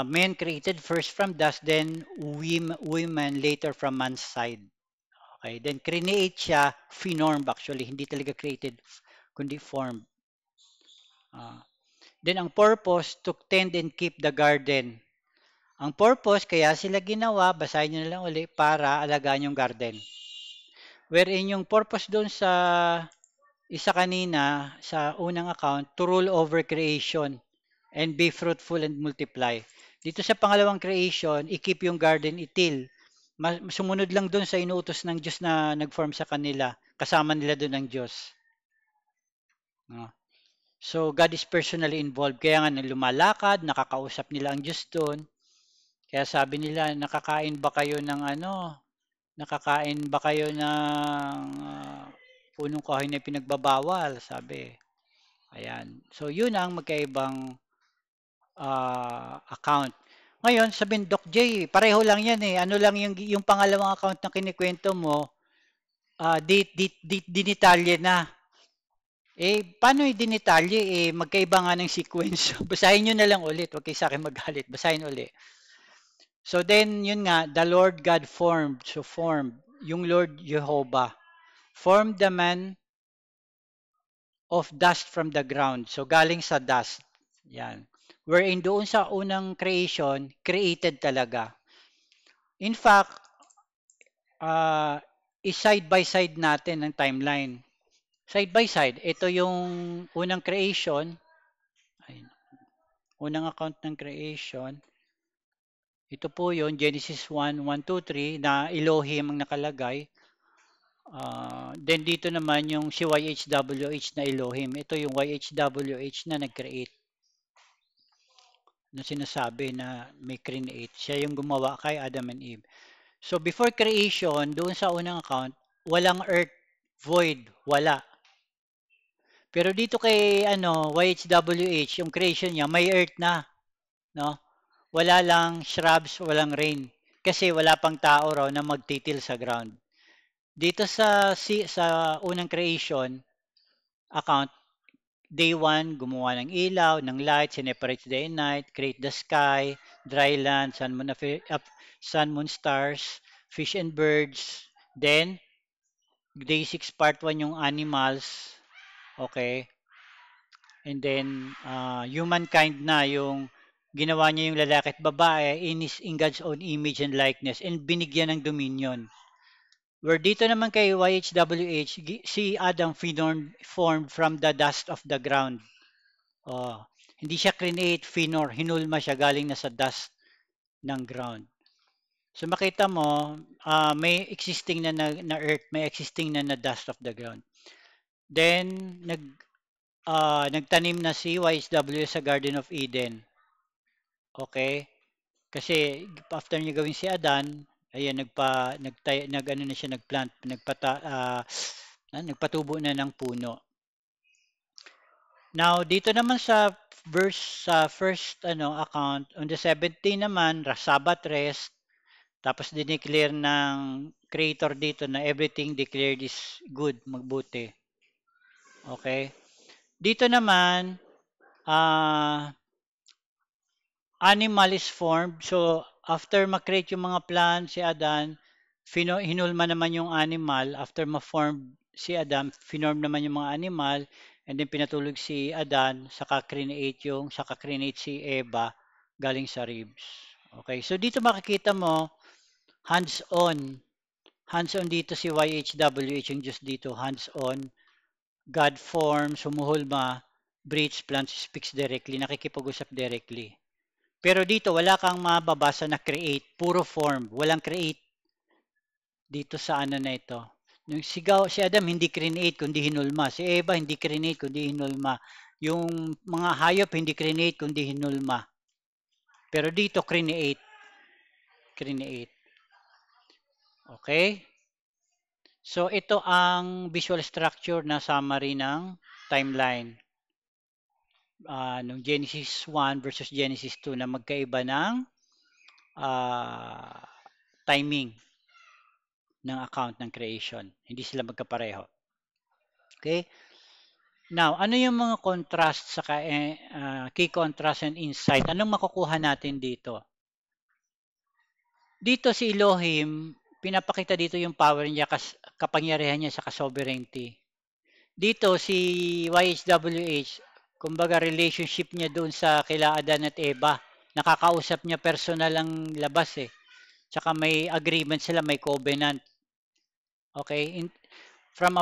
Men created first from dust, then women later from man's side. Okay, then create siya, formed actually, hindi talaga created, kundi formed. Then ang purpose, to tend and keep the garden. Ang purpose, kaya sila ginawa, basahin nyo na lang ulit, para alagaan yung garden. Wherein yung purpose doon sa isa kanina, sa unang account, to rule over creation and be fruitful and multiply. Dito sa pangalawang creation, i-keep yung garden itil. Sumunod lang doon sa inuutos ng Diyos na nag-form sa kanila. Kasama nila doon ang Diyos. So, God is personally involved. Kaya nga lumalakad, nakakausap nila ang Diyos doon. Kaya sabi nila, nakakain ba kayo ng punong kahoy na pinagbabawal? Sabi. Ayan. So, yun ang magkaibang account. Ngayon, sabihin, Doc J, pareho lang yan eh. Ano lang yung pangalawang account na kinikwento mo, dinitalye na. Paano yung dinitalye? Magkaiba nga ng sequence. Basahin nyo na lang ulit. Huwag kayo sa akin magalit. Basahin ulit. So then, yun nga, the Lord God formed. So formed. Yung Lord Jehovah. Formed the man of dust from the ground. So galing sa dust. Yan. Wherein doon sa unang creation, created talaga. In fact, is-side by side natin ang timeline. Side by side, ito yung unang creation, ay, unang account ng creation. Ito po yon Genesis 1, 1, 2, 3 na Elohim ang nakalagay. Then dito naman yung si YHWH na Elohim. Ito yung YHWH na nag-create na sinasabi na may create. Siya yung gumawa kay Adam and Eve. So before creation, doon sa unang account, walang earth, void, wala. Pero dito kay YHWH, yung creation niya, may earth na, no? Wala lang shrubs, walang rain. Kasi wala pang tao raw na magtitil sa ground. Dito sa unang creation account, day 1, gumawa ng ilaw, ng light, separates day and night, create the sky, dry land, sun, moon, stars, fish and birds. Then, day 6, part 1 yung animals. Okay. And then, humankind na yung ginawa niya yung lalaki at babae in God's own image and likeness and binigyan ng dominion. Where dito naman kay YHWH, si Adam formed from the dust of the ground. Oh, hindi siya create, hinulma siya galing na sa dust ng ground. So makita mo, may existing na earth, may existing na dust of the ground. Then, nagtanim na si YHWH sa Garden of Eden. Okay? Kasi after niya gawin si Adan, ayan nagano na siya nagplant, nagpatubo na ng puno. Now dito naman sa first account on the 17 naman Sabbath rest, tapos dineclare ng creator dito na everything declared is good, magbuti. Okay? Dito naman animal is formed. So, after ma-create yung mga plants si Adan, hinulma naman yung animal. After ma-form si Adam, finorm naman yung mga animal. And then pinatulog si Adan, saka create si Eva galing sa ribs. Okay, so dito makikita mo, hands-on. Hands-on dito si YHWH, yung Diyos dito, hands-on. God forms, humuhulma, breathes, plants, speaks directly, nakikipag-usap directly. Pero dito, wala kang mababasa na create. Puro form. Walang create dito sa na ito. Yung si Adam, hindi create, kundi hinulma. Si Eva, hindi create, kundi hinulma. Yung mga hayop, hindi create, kundi hinulma. Pero dito, create. Okay? So, ito ang visual structure na summary ng timeline. Nung Genesis 1 versus Genesis 2 na magkaiba ng timing ng account ng creation. Hindi sila magkapareho. Okay? Now, ano yung mga contrast sa key contrast and insight? Anong makukuha natin dito? Dito si Elohim, pinapakita dito yung power niya, kapangyarihan niya sa sovereignty. Dito si YHWH, kumbaga relationship niya doon sa kila Adan at Eva. Nakakausap niya personal ang labas eh. Tsaka may agreement sila, may covenant. Okay? From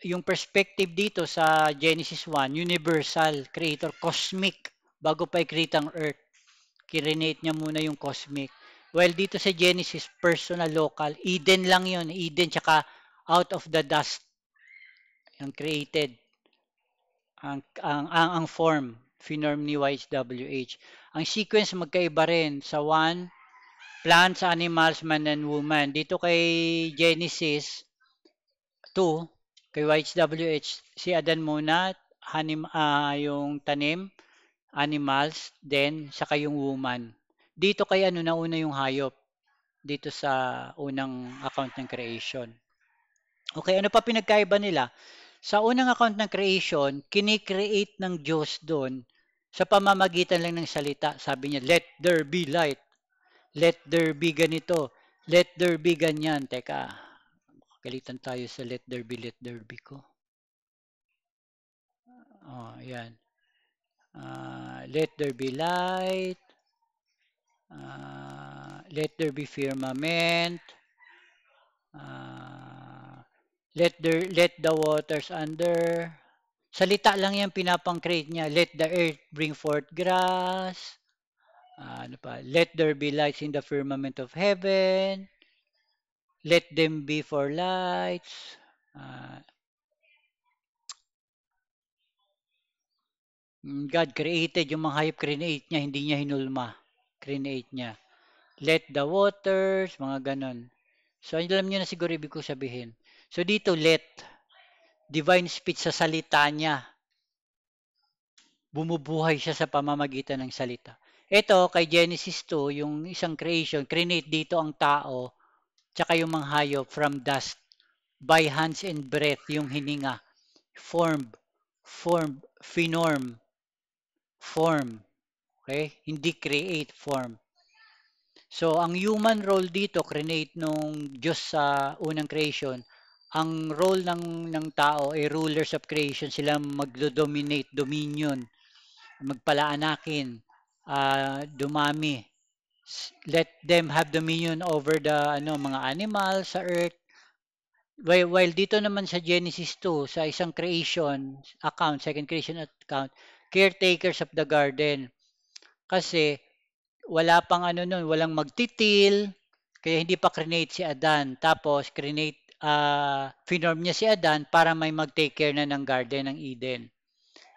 yung perspective dito sa Genesis 1, universal, creator, cosmic, bago pa i-create ang earth. Kirenate niya muna yung cosmic. While dito sa Genesis, personal, local, Eden lang yun. Eden, tsaka out of the dust. Yung created. Ang form, finorm ni YHWH. Ang sequence magkaiba rin. Sa 1, plants, animals, man and woman. Dito kay Genesis 2, kay YHWH, si Adan muna, yung tanim, animals, then saka yung woman. Dito kay nauna yung hayop, dito sa unang account ng creation. Okay, ano pa pinagkaiba nila? Sa unang account ng creation, kinikreate ng Diyos doon sa pamamagitan lang ng salita. Sabi niya, let there be light. Let there be ganito. Let there be ganyan. Teka, kalitan tayo sa let there be ko. Oh, yan. Let there be light. Let there be firmament. Uh, let the waters under. Salita lang yan pinapang-create niya. Let the earth bring forth grass. Ano pa? Let there be lights in the firmament of heaven. Let them be for lights. Uh, God created yung mga hayop, create niya, hindi niya hinulma. Create niya. Let the waters, mga ganon. So, alam niyo na siguro ibig ko sabihin. So, dito, let. Divine speech sa salita niya. Bumubuhay siya sa pamamagitan ng salita. Ito, kay Genesis 2, yung isang creation, create dito ang tao, tsaka yung mga hayop from dust, by hands and breath, yung hininga. Formed, finorm, form. Okay? Hindi create, form. So, ang human role dito, create nung Diyos sa unang creation, ang role ng tao ay rulers of creation, sila magdo-dominate, dominion, magpalaanakin, dumami. Let them have dominion over the mga animals sa earth. While dito naman sa Genesis 2, sa isang creation account, second creation account, caretakers of the garden. Kasi wala pang nun, walang magtitil, kaya hindi pa create si Adan. Tapos finorm niya si Adan para may mag-take care na ng garden ng Eden.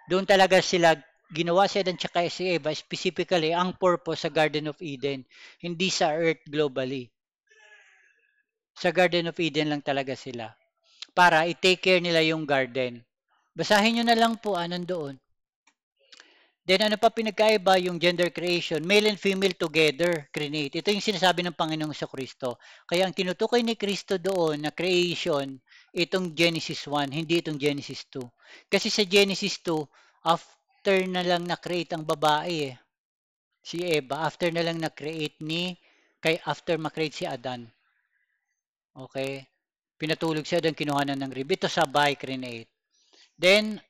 Doon talaga sila ginawa si Adan tsaka si Eva, specifically ang purpose sa Garden of Eden, hindi sa earth globally. Sa Garden of Eden lang talaga sila. Para i-take care nila yung garden. Basahin nyo na lang po, nandoon. Then ano pa pinagkaiba yung gender creation? Male and female together create. Ito yung sinasabi ng Panginoong sa Kristo. Kaya ang tinutukoy ni Kristo doon na creation, itong Genesis 1, hindi itong Genesis 2. Kasi sa Genesis 2, after na lang na-create ang babae si Eva, after na lang na-create after ma-create si Adan. Okay? Pinatulog si Adan, kinuha na ng rib. Ito sabay create. Then,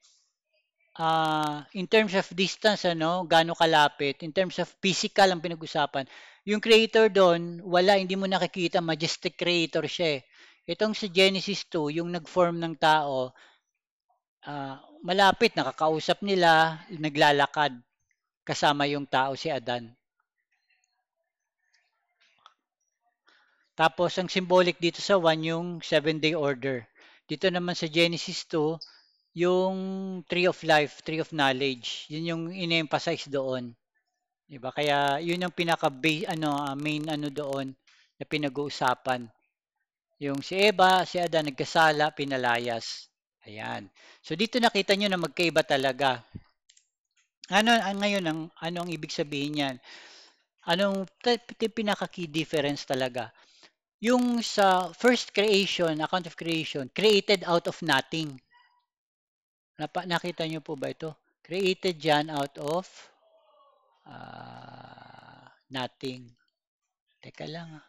in terms of distance, gaano kalapit, in terms of physical ang pinag-usapan, yung creator doon, hindi mo nakikita, majestic creator siya eh. Itong sa Genesis 2, yung nag-form ng tao, malapit, nakakausap nila, naglalakad, kasama yung tao si Adan. Tapos, ang symbolic dito sa 1, yung 7-day order. Dito naman sa Genesis 2, yung tree of life, tree of knowledge, yun yung in-emphasize doon. Diba? Kaya yun yung main doon na pinag-uusapan. Yung si Eva, si Adan nagkasala, pinalayas. Ayan. So dito nakita nyo na magkaiba talaga. Ngayon ano ang ibig sabihin niyan? Anong pinaka-key difference talaga? Yung sa first creation, account of creation, created out of nothing. Nakita nyo po ba ito? Created dyan out of nothing. Teka lang.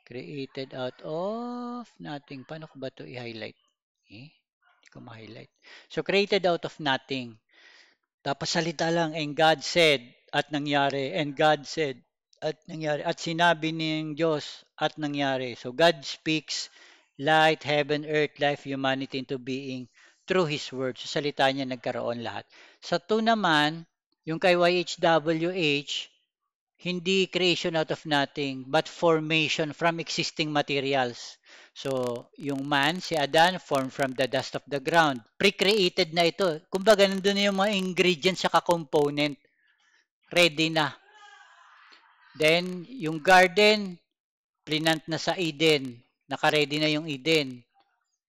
Created out of nothing. Paano ko ba ito i-highlight? Hindi ko ma-highlight. So, created out of nothing. Tapos salita lang, and God said, at nangyari. And God said, at nangyari. At sinabi ng Diyos, at nangyari. So, God speaks light, heaven, earth, life, humanity into being through His word. So, salita niya nagkaroon lahat. Sa 2 naman, yung kay YHWH, hindi creation out of nothing, but formation from existing materials. So, yung man, si Adan, formed from the dust of the ground. Pre-created na ito. Kumbaga, nandun na yung mga ingredients sa component. Ready na. Then, yung garden, plinant na sa Eden. Naka-ready na yung Eden.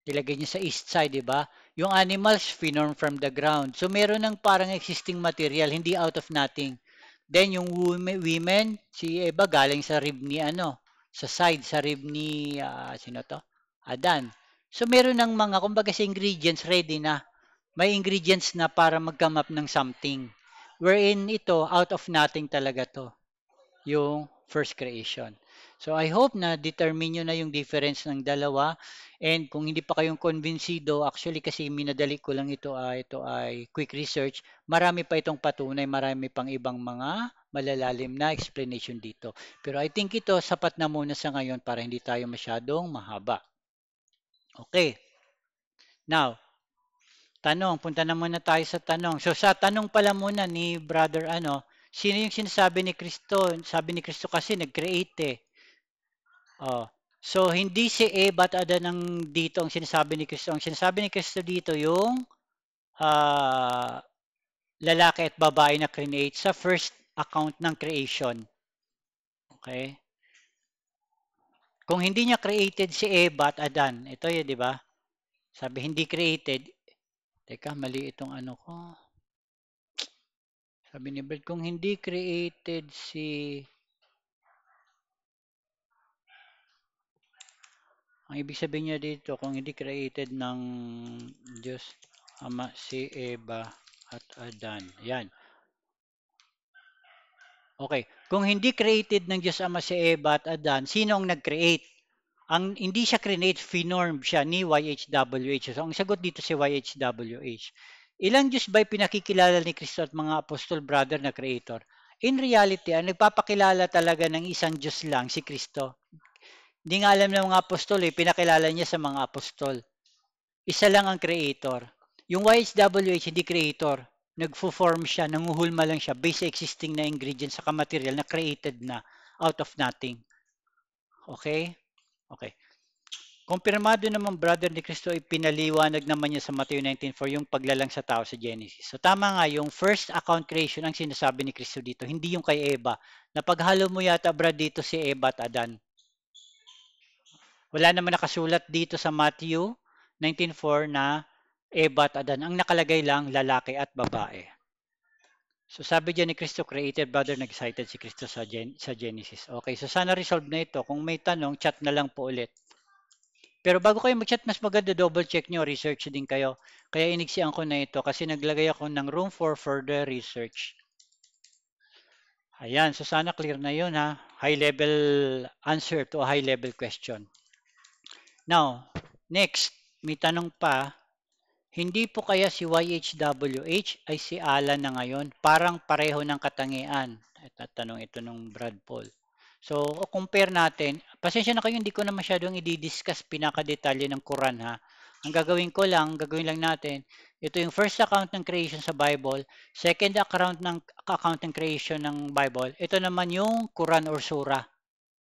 Ilagay niya sa east side, di ba? Yung animals, finorm from the ground. So, meron ng parang existing material, hindi out of nothing. Then, yung women, si Eva, galing sa rib ni sa side, sa rib ni, sino to? Adan. So, meron ng mga, kumbaga sa ingredients, ready na. May ingredients na para mag-come up ng something. Wherein ito, out of nothing talaga to. Yung first creation. So I hope na determine nyo na yung difference ng dalawa. And kung hindi pa kayong konbinsido, actually kasi minadali ko lang ito ay quick research. Marami pa itong patunay, marami pang ibang mga malalalim na explanation dito. Pero I think ito sapat na muna sa ngayon para hindi tayo masyadong mahaba. Okay. Now, tanong, punta na muna tayo sa tanong. So sa tanong pala muna ni brother sino yung sinasabi ni Kristo? Sabi ni Kristo kasi nag-create eh. Oh. So hindi si Eva at Adan ang dito ang sinasabi ni Kristo. Ang sinasabi ni Kristo dito yung ah, lalaki at babae na create sa first account ng creation. Okay? Kung hindi niya created si Eva at Adan, ito yun, di ba? Sabi hindi created. Teka, mali itong ano ko. Sabi ni Brad, kung hindi created ang ibig sabihin niya dito, kung hindi created ng Diyos Ama si Eva at Adan. Yan. Okay. Kung hindi created ng Diyos Ama si Eva at Adan, sino ang nag-create? Ang hindi siya create, finorm siya ni YHWH. So ang sagot dito si YHWH. Ilang Diyos ba'y pinakikilala ni Kristo at mga apostol brother na creator? In reality, ang nagpapakilala talaga ng isang Diyos lang, si Kristo. Hindi nga alam ng mga apostol pinakilala niya sa mga apostol. Isa lang ang creator. Yung YHWH, hindi creator. Nagfo-form siya, nanguhulma lang siya based sa existing na ingredients sa material na created na out of nothing. Okay? Okay. Kumpirmado naman brother ni Kristo pinaliwanag naman niya sa Matthew 19:4 yung paglalang sa tao sa Genesis. So tama nga yung first account creation ang sinasabi ni Kristo dito, hindi yung kay Eva. Napaghalo mo yata brad dito si Eva at Adan. Wala naman nakasulat dito sa Matthew 19:4 na Eva at Adan. Ang nakalagay lang lalaki at babae. So sabi diyan ni Kristo, created brother, nag-cited si Kristo sa Genesis. Okay, so sana resolve na ito. Kung may tanong, chat na lang po ulit. Pero bago kayo mag-chat, mas maganda double check nyo, research din kayo. Kaya inigsian ko na ito kasi naglagay ako ng room for further research. Ayan, so sana clear na yun ha. High level answer to a high level question. Now, next, may tanong pa. Hindi po kaya si YHWH ay si Alan na ngayon? Parang pareho ng katangian. Tanong ito nung Brad Paul. So, compare natin. Pasensya na kayo, hindi ko na masyadong i-discuss pinakadetalye ng Quran ha. Ang gagawin lang natin, ito yung first account ng creation sa Bible, second account ng creation ng Bible. Ito naman yung Quran or Surah.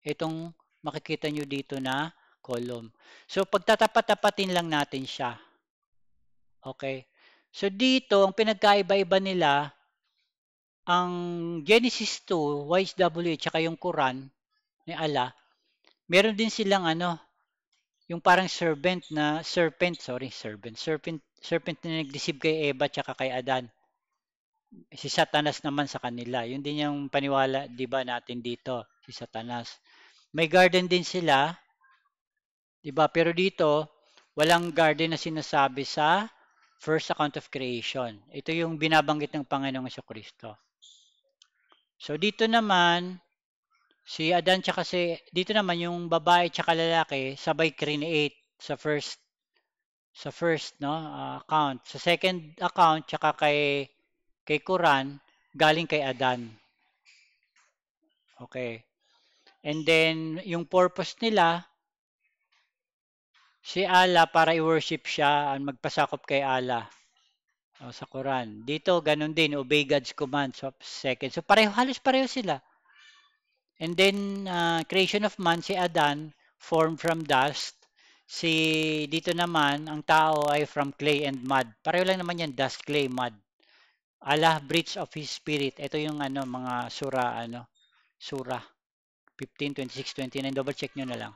Itong makikita nyo dito na column. So, pagtatapat-tapatin lang natin siya. Okay. So dito, ang pinagkaiba-iba nila, ang Genesis 2, YHWH, tsaka yung Quran ni Allah, meron din silang yung parang serpent na na nag-deceive kay Eva tsaka kay Adan. Si Satanas naman sa kanila. Yun din yung paniwala, 'di ba, natin dito, si Satanas. May garden din sila, 'di ba? Pero dito, walang garden na sinasabi sa first account of creation. Ito yung binabanggit ng Panginoong Kristo. So dito naman, si Adan tsaka dito naman yung babae tsaka lalaki sabay create sa first account. Sa second account tsaka kay Quran, galing kay Adan. Okay. And then yung purpose nila, si Allah para i-worship siya, magpasakop kay Allah. Sa Quran. Dito, ganun din, obey God's commands of second. So, halos pareho sila. And then, creation of man, si Adan, formed from dust. Dito naman, ang tao ay from clay and mud. Pareho lang naman yan, dust, clay, mud. Allah breathes of His Spirit. Ito yung mga surah 15, 26, 29. Double check nyo na lang.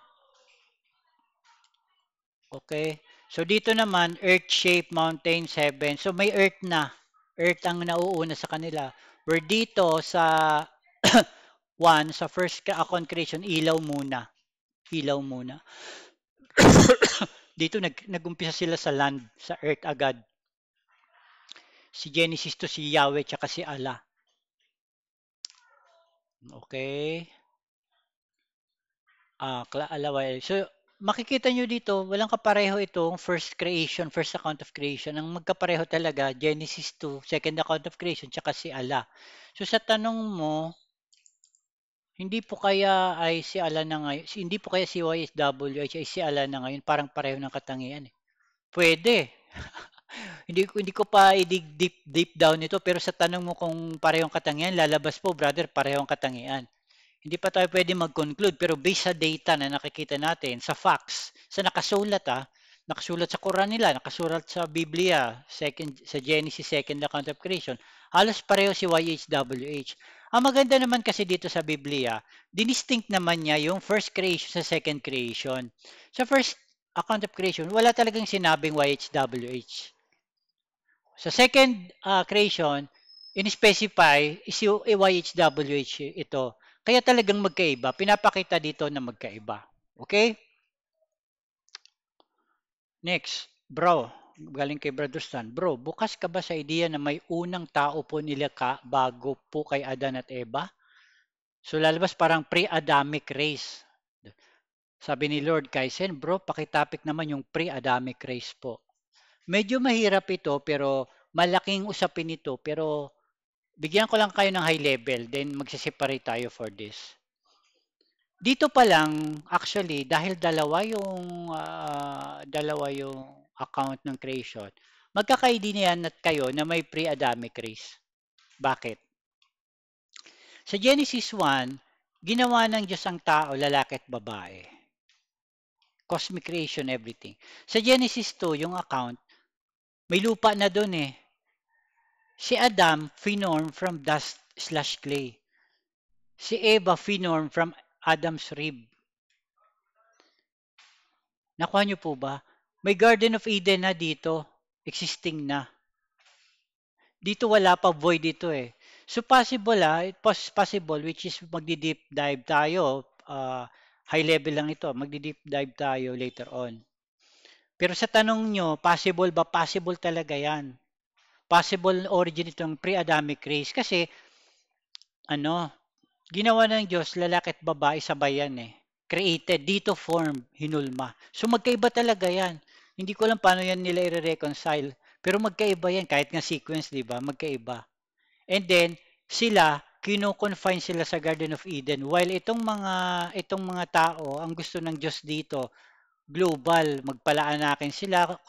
Okay. So dito naman, earth shape, mountains, heaven. So may earth na. Earth ang nauuna sa kanila. Where dito sa sa first account creation, ilaw muna. Ilaw muna. Dito nagumpisa sila sa land, sa earth agad. Si Genesis to si Yahweh tsaka si Allah. Okay. Alaway. So, makikita nyo dito, walang kapareho itong first creation, first account of creation. Ang magkapareho talaga, Genesis 2, second account of creation, tsaka si Allah. So, sa tanong mo, hindi po kaya ay si Allah na ngayon, hindi po kaya si YSWH ay si Allah na ngayon, parang pareho ng katangian eh. Pwede. Hindi ko pa i-dig deep down ito, pero sa tanong mo kung parehong katangian, lalabas po, brother, parehong katangian. Hindi pa tayo pwede mag-conclude, pero based sa data na nakikita natin, sa facts, sa nakasulat sa Quran nila, nakasulat sa Biblia, sa Genesis, second account of creation, halos pareho si YHWH. Ang maganda naman kasi dito sa Biblia, dinistinct naman niya yung first creation sa second creation. Sa first account of creation, wala talagang sinabing YHWH. Sa second creation, in-specify is yung YHWH ito. Kaya talagang magkaiba. Pinapakita dito na magkaiba. Okay? Next. Bro, galing kay Brother Stan. Bro, bukas ka ba sa idea na may unang tao po nilikha bago po kay Adan at Eva? So lalabas parang pre-Adamic race. Sabi ni Lord Kaisen, bro, pakitopic naman yung pre-Adamic race po. Medyo mahirap ito pero malaking usapin ito pero bigyan ko lang kayo ng high level then magse-separate tayo for this. Dito pa lang actually dahil dalawa yung account ng creation. Magkakaidinihan at kayo na may pre-Adamic race. Bakit? Sa Genesis 1, ginawa ng Diyos ang tao, lalaki at babae. Cosmic creation, everything. Sa Genesis 2, yung account, may lupa na doon eh. Si Adam, formed from dust/clay. Si Eva, formed from Adam's rib. Nakuha niyo po ba? May Garden of Eden na dito. Existing na. Dito wala pa, void dito eh. So possible which is magdi-deep dive tayo. High level lang ito. Magdi-deep dive tayo later on. Pero sa tanong nyo, possible ba? Possible talaga yan. Possible origin itong pre-Adamic race kasi ginawa ng Diyos lalaki at babae sabay yan eh. Created, dito formed, hinulma. So magkaiba talaga yan. Hindi ko alam paano yan nila i-reconcile. Pero magkaiba yan, kahit nga sequence, di ba? Magkaiba. And then, kino-confine sila sa Garden of Eden. While itong mga tao, ang gusto ng Diyos dito, global, magpalaanakin sila,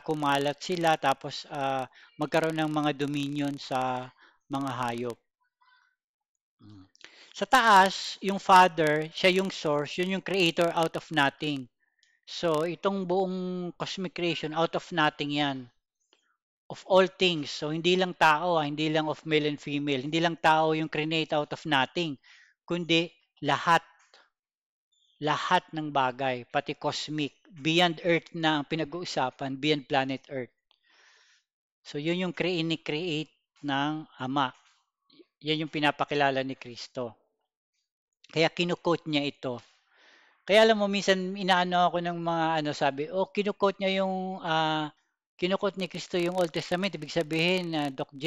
kumalat sila, tapos magkaroon ng mga dominion sa mga hayop. Sa taas, yung Father, siya yung source, yun yung creator out of nothing. So, itong buong cosmic creation, out of nothing yan. Of all things. So, hindi lang tao, hindi lang of male and female. Hindi lang tao yung create out of nothing. Kundi lahat. Lahat ng bagay, pati cosmic. Beyond Earth na ang pinag-uusapan, beyond planet Earth. So, yun yung create ng Ama. Yan yung pinapakilala ni Kristo. Kaya kinukote niya ito. Kaya alam mo, minsan inaano ako ng mga sabi, kinukote niya kinukote ni Kristo yung Old Testament. Ibig sabihin, Doc J,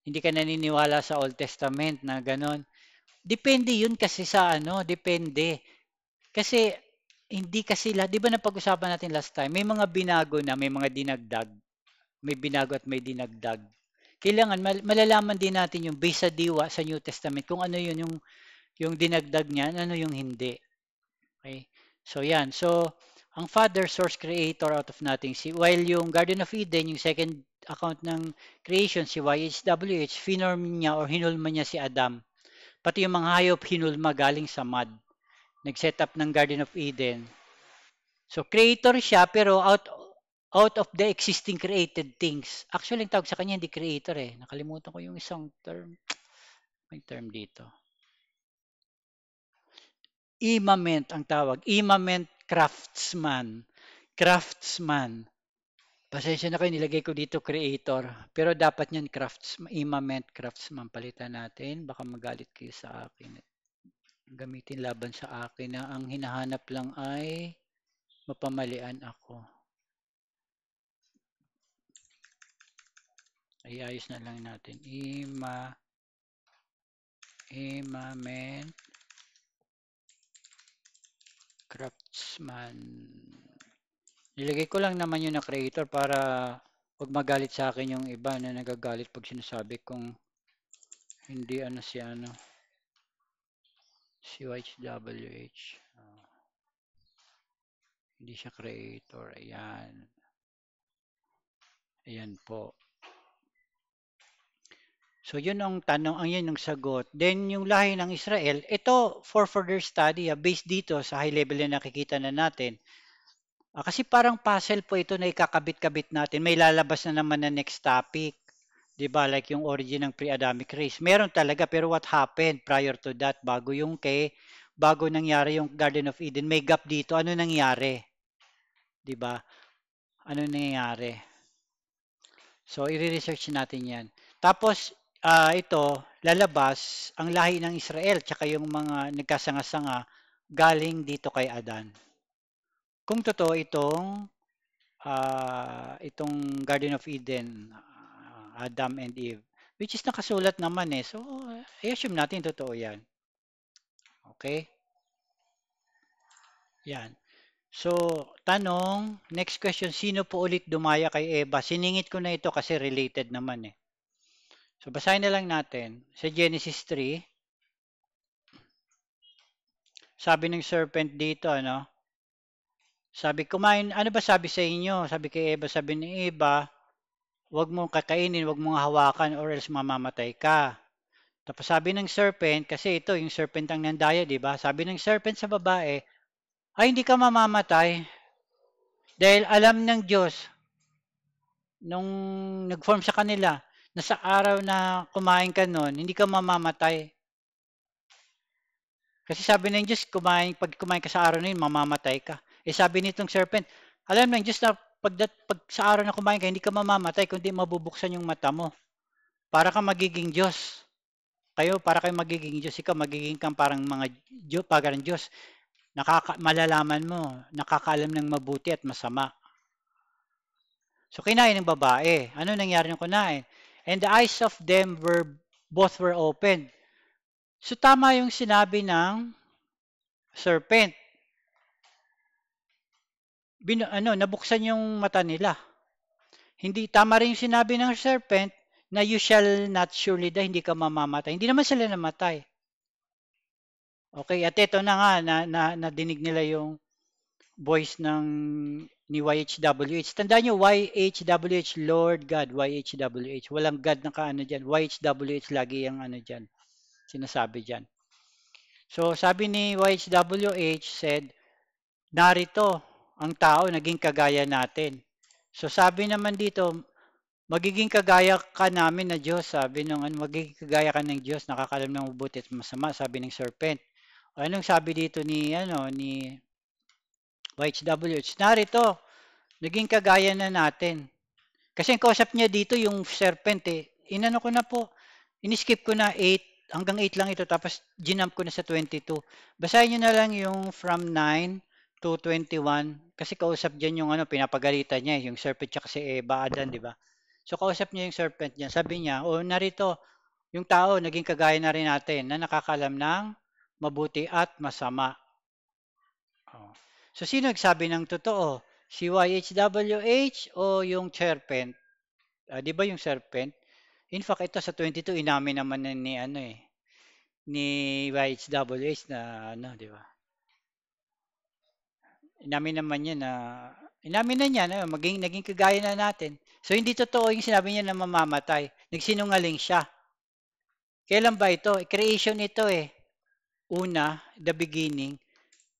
hindi ka naniniwala sa Old Testament na ganon. Depende yun kasi depende. Kasi, hindi kasi di ba napag-usapan natin last time, may mga binago na, may mga dinagdag. May binago at may dinagdag. Kailangan malalaman din natin yung base sa diwa sa New Testament kung ano yun yung dinagdag niya, ano yung hindi. Okay? So yan. So ang Father source creator out of nothing. While yung Garden of Eden, yung second account ng creation, si YHWH, finorm niya or hinulma niya si Adam. Pati yung mga hayop hinulma galing sa mud. Nag-set up ng Garden of Eden. So creator siya pero out of the existing created things. Actually, ang tawag sa kanya hindi creator eh. Nakalimutan ko yung isang term. May term dito. Imament ang tawag. Imament craftsman. Craftsman. Pasensya na kayo, nilagay ko dito creator. Pero dapat yan imament craftsman. Palitan natin. Baka magalit kayo sa akin. Gamitin laban sa akin na ang hinahanap lang ay mapamalian ako. Iayos na lang natin. Imament Craftsman. Nilagay ko lang naman yun na creator para wag magalit sa akin yung iba na nagagalit pag sinasabi kong hindi ano si ano, si YHWH. Hindi siya creator. Ayan. Ayan po. So yun ang tanong, ang yun ang sagot. Then yung lahi ng Israel, ito for further study, based dito sa high level na nakikita na natin. Kasi parang puzzle po ito na ikakabit-kabit natin. May lalabas na naman na next topic. 'Di ba? Like yung origin ng pre-Adamic race. Meron talaga, pero what happened prior to that? Bago nangyari yung Garden of Eden, may gap dito. Ano nangyari? 'Di ba? Ano nangyari? So, i-research natin 'yan. Tapos ito, lalabas ang lahi ng Israel tsaka yung mga nagkasanga-sanga galing dito kay Adan. Kung totoo itong Garden of Eden, Adam and Eve, which is nakasulat naman eh. So, i-assume natin totoo yan. Okay? Yan. So, tanong, next question, sino po ulit dumaya kay Eva? Siningit ko na ito kasi related naman eh. So, basahin na lang natin. Sa Genesis 3, sabi ng serpent dito, ano? Sabi, ano ba sabi sa inyo? Sabi kay Eva, sabi ni Eva, huwag mong kakainin, huwag mong hawakan or else mamamatay ka. Tapos sabi ng serpent, kasi ito yung serpent ang nandaya, di ba? Sabi ng serpent sa babae, ay hindi ka mamamatay dahil alam ng Diyos nung nag-form sa kanila na sa araw na kumain ka nun, hindi ka mamamatay. Kasi sabi ng Diyos, pag kumain ka sa araw na yun, mamamatay ka. Sabi nitong serpent, alam ng Diyos na pag sa araw na kumain ka, hindi ka mamamatay, kundi mabubuksan yung mata mo. Para ka magiging Diyos. Para kayo magiging Diyos, ikaw magiging kang parang mga parang Diyos. Malalaman mo, nakakaalam ng mabuti at masama. So kinain ng babae. Ano nangyari nung kinain? And the eyes of them both were opened. So tama yung sinabi ng serpent. Nabuksan yung mata nila. Hindi tama rin yung sinabi ng serpent na you shall not surely die, hindi ka mamamatay. Hindi naman sila namatay. Okay, at ito na nga, nadinig nila yung voice ni YHWH. Tandaan nyo, YHWH, Lord God, YHWH. Walang God na kaano dyan. YHWH lagi yung ano dyan. Sinasabi dyan. So, sabi ni YHWH said, narito, ang tao naging kagaya natin. So, sabi naman dito, magiging kagaya ka namin na Diyos. Sabi nung magiging kagaya ka ng Diyos, nakakalam ng mabuti at masama, sabi ng serpent. Anong sabi dito ni YHWH? Narito, naging kagaya na natin. Kasi ang kausap niya dito yung serpent eh. Inano ko na po, in-skip ko na 8, hanggang 8 lang ito, tapos ginump ko na sa 22. Basahin niyo na lang yung from 9 to 21, kasi kausap dyan yung pinapagalitan niya, yung serpent tsaka si Eva, Adan, di ba? So kausap niya yung serpent niya, sabi niya, narito, yung tao, naging kagaya na rin natin, na nakakalam ng mabuti at masama. So, sino nagsabi ng totoo? Si YHWH o yung serpent? Di ba yung serpent? In fact, ito sa 22, inamin naman ni YHWH na di ba? Inamin naman niya inamin na niya na naging kagaya na natin. So, hindi totoo yung sinabi niya na mamamatay. Nagsinungaling siya. Kailan ba ito? Creation ito eh. Una, the beginning.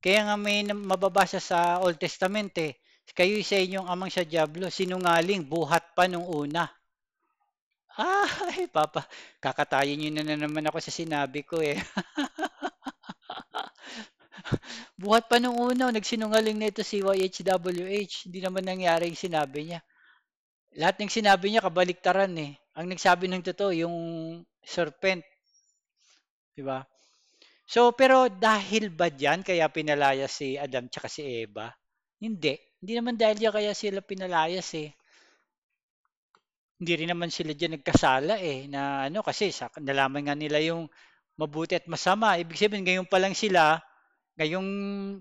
Kaya nga may mababasa sa Old Testament eh. Kayo sa inyong amang sa Diablo, sinungaling, buhat pa nung una. Ay, Papa, kakatayin nyo na naman ako sa sinabi ko eh. Buhat pa nung una, nagsinungaling na ito si YHWH. Hindi naman nangyari yung sinabi niya. Lahat ng sinabi niya, kabaliktaran eh. Ang nagsabi ng totoo, yung serpent. Diba? So, pero dahil ba dyan kaya pinalaya si Adam tsaka si Eva? Hindi. Hindi naman dahil dyan kaya sila pinalayas eh. Hindi rin naman sila dyan nagkasala eh. Na kasi nalaman nga nila yung mabuti at masama. Ibig sabihin, ngayon pa lang sila Ngayong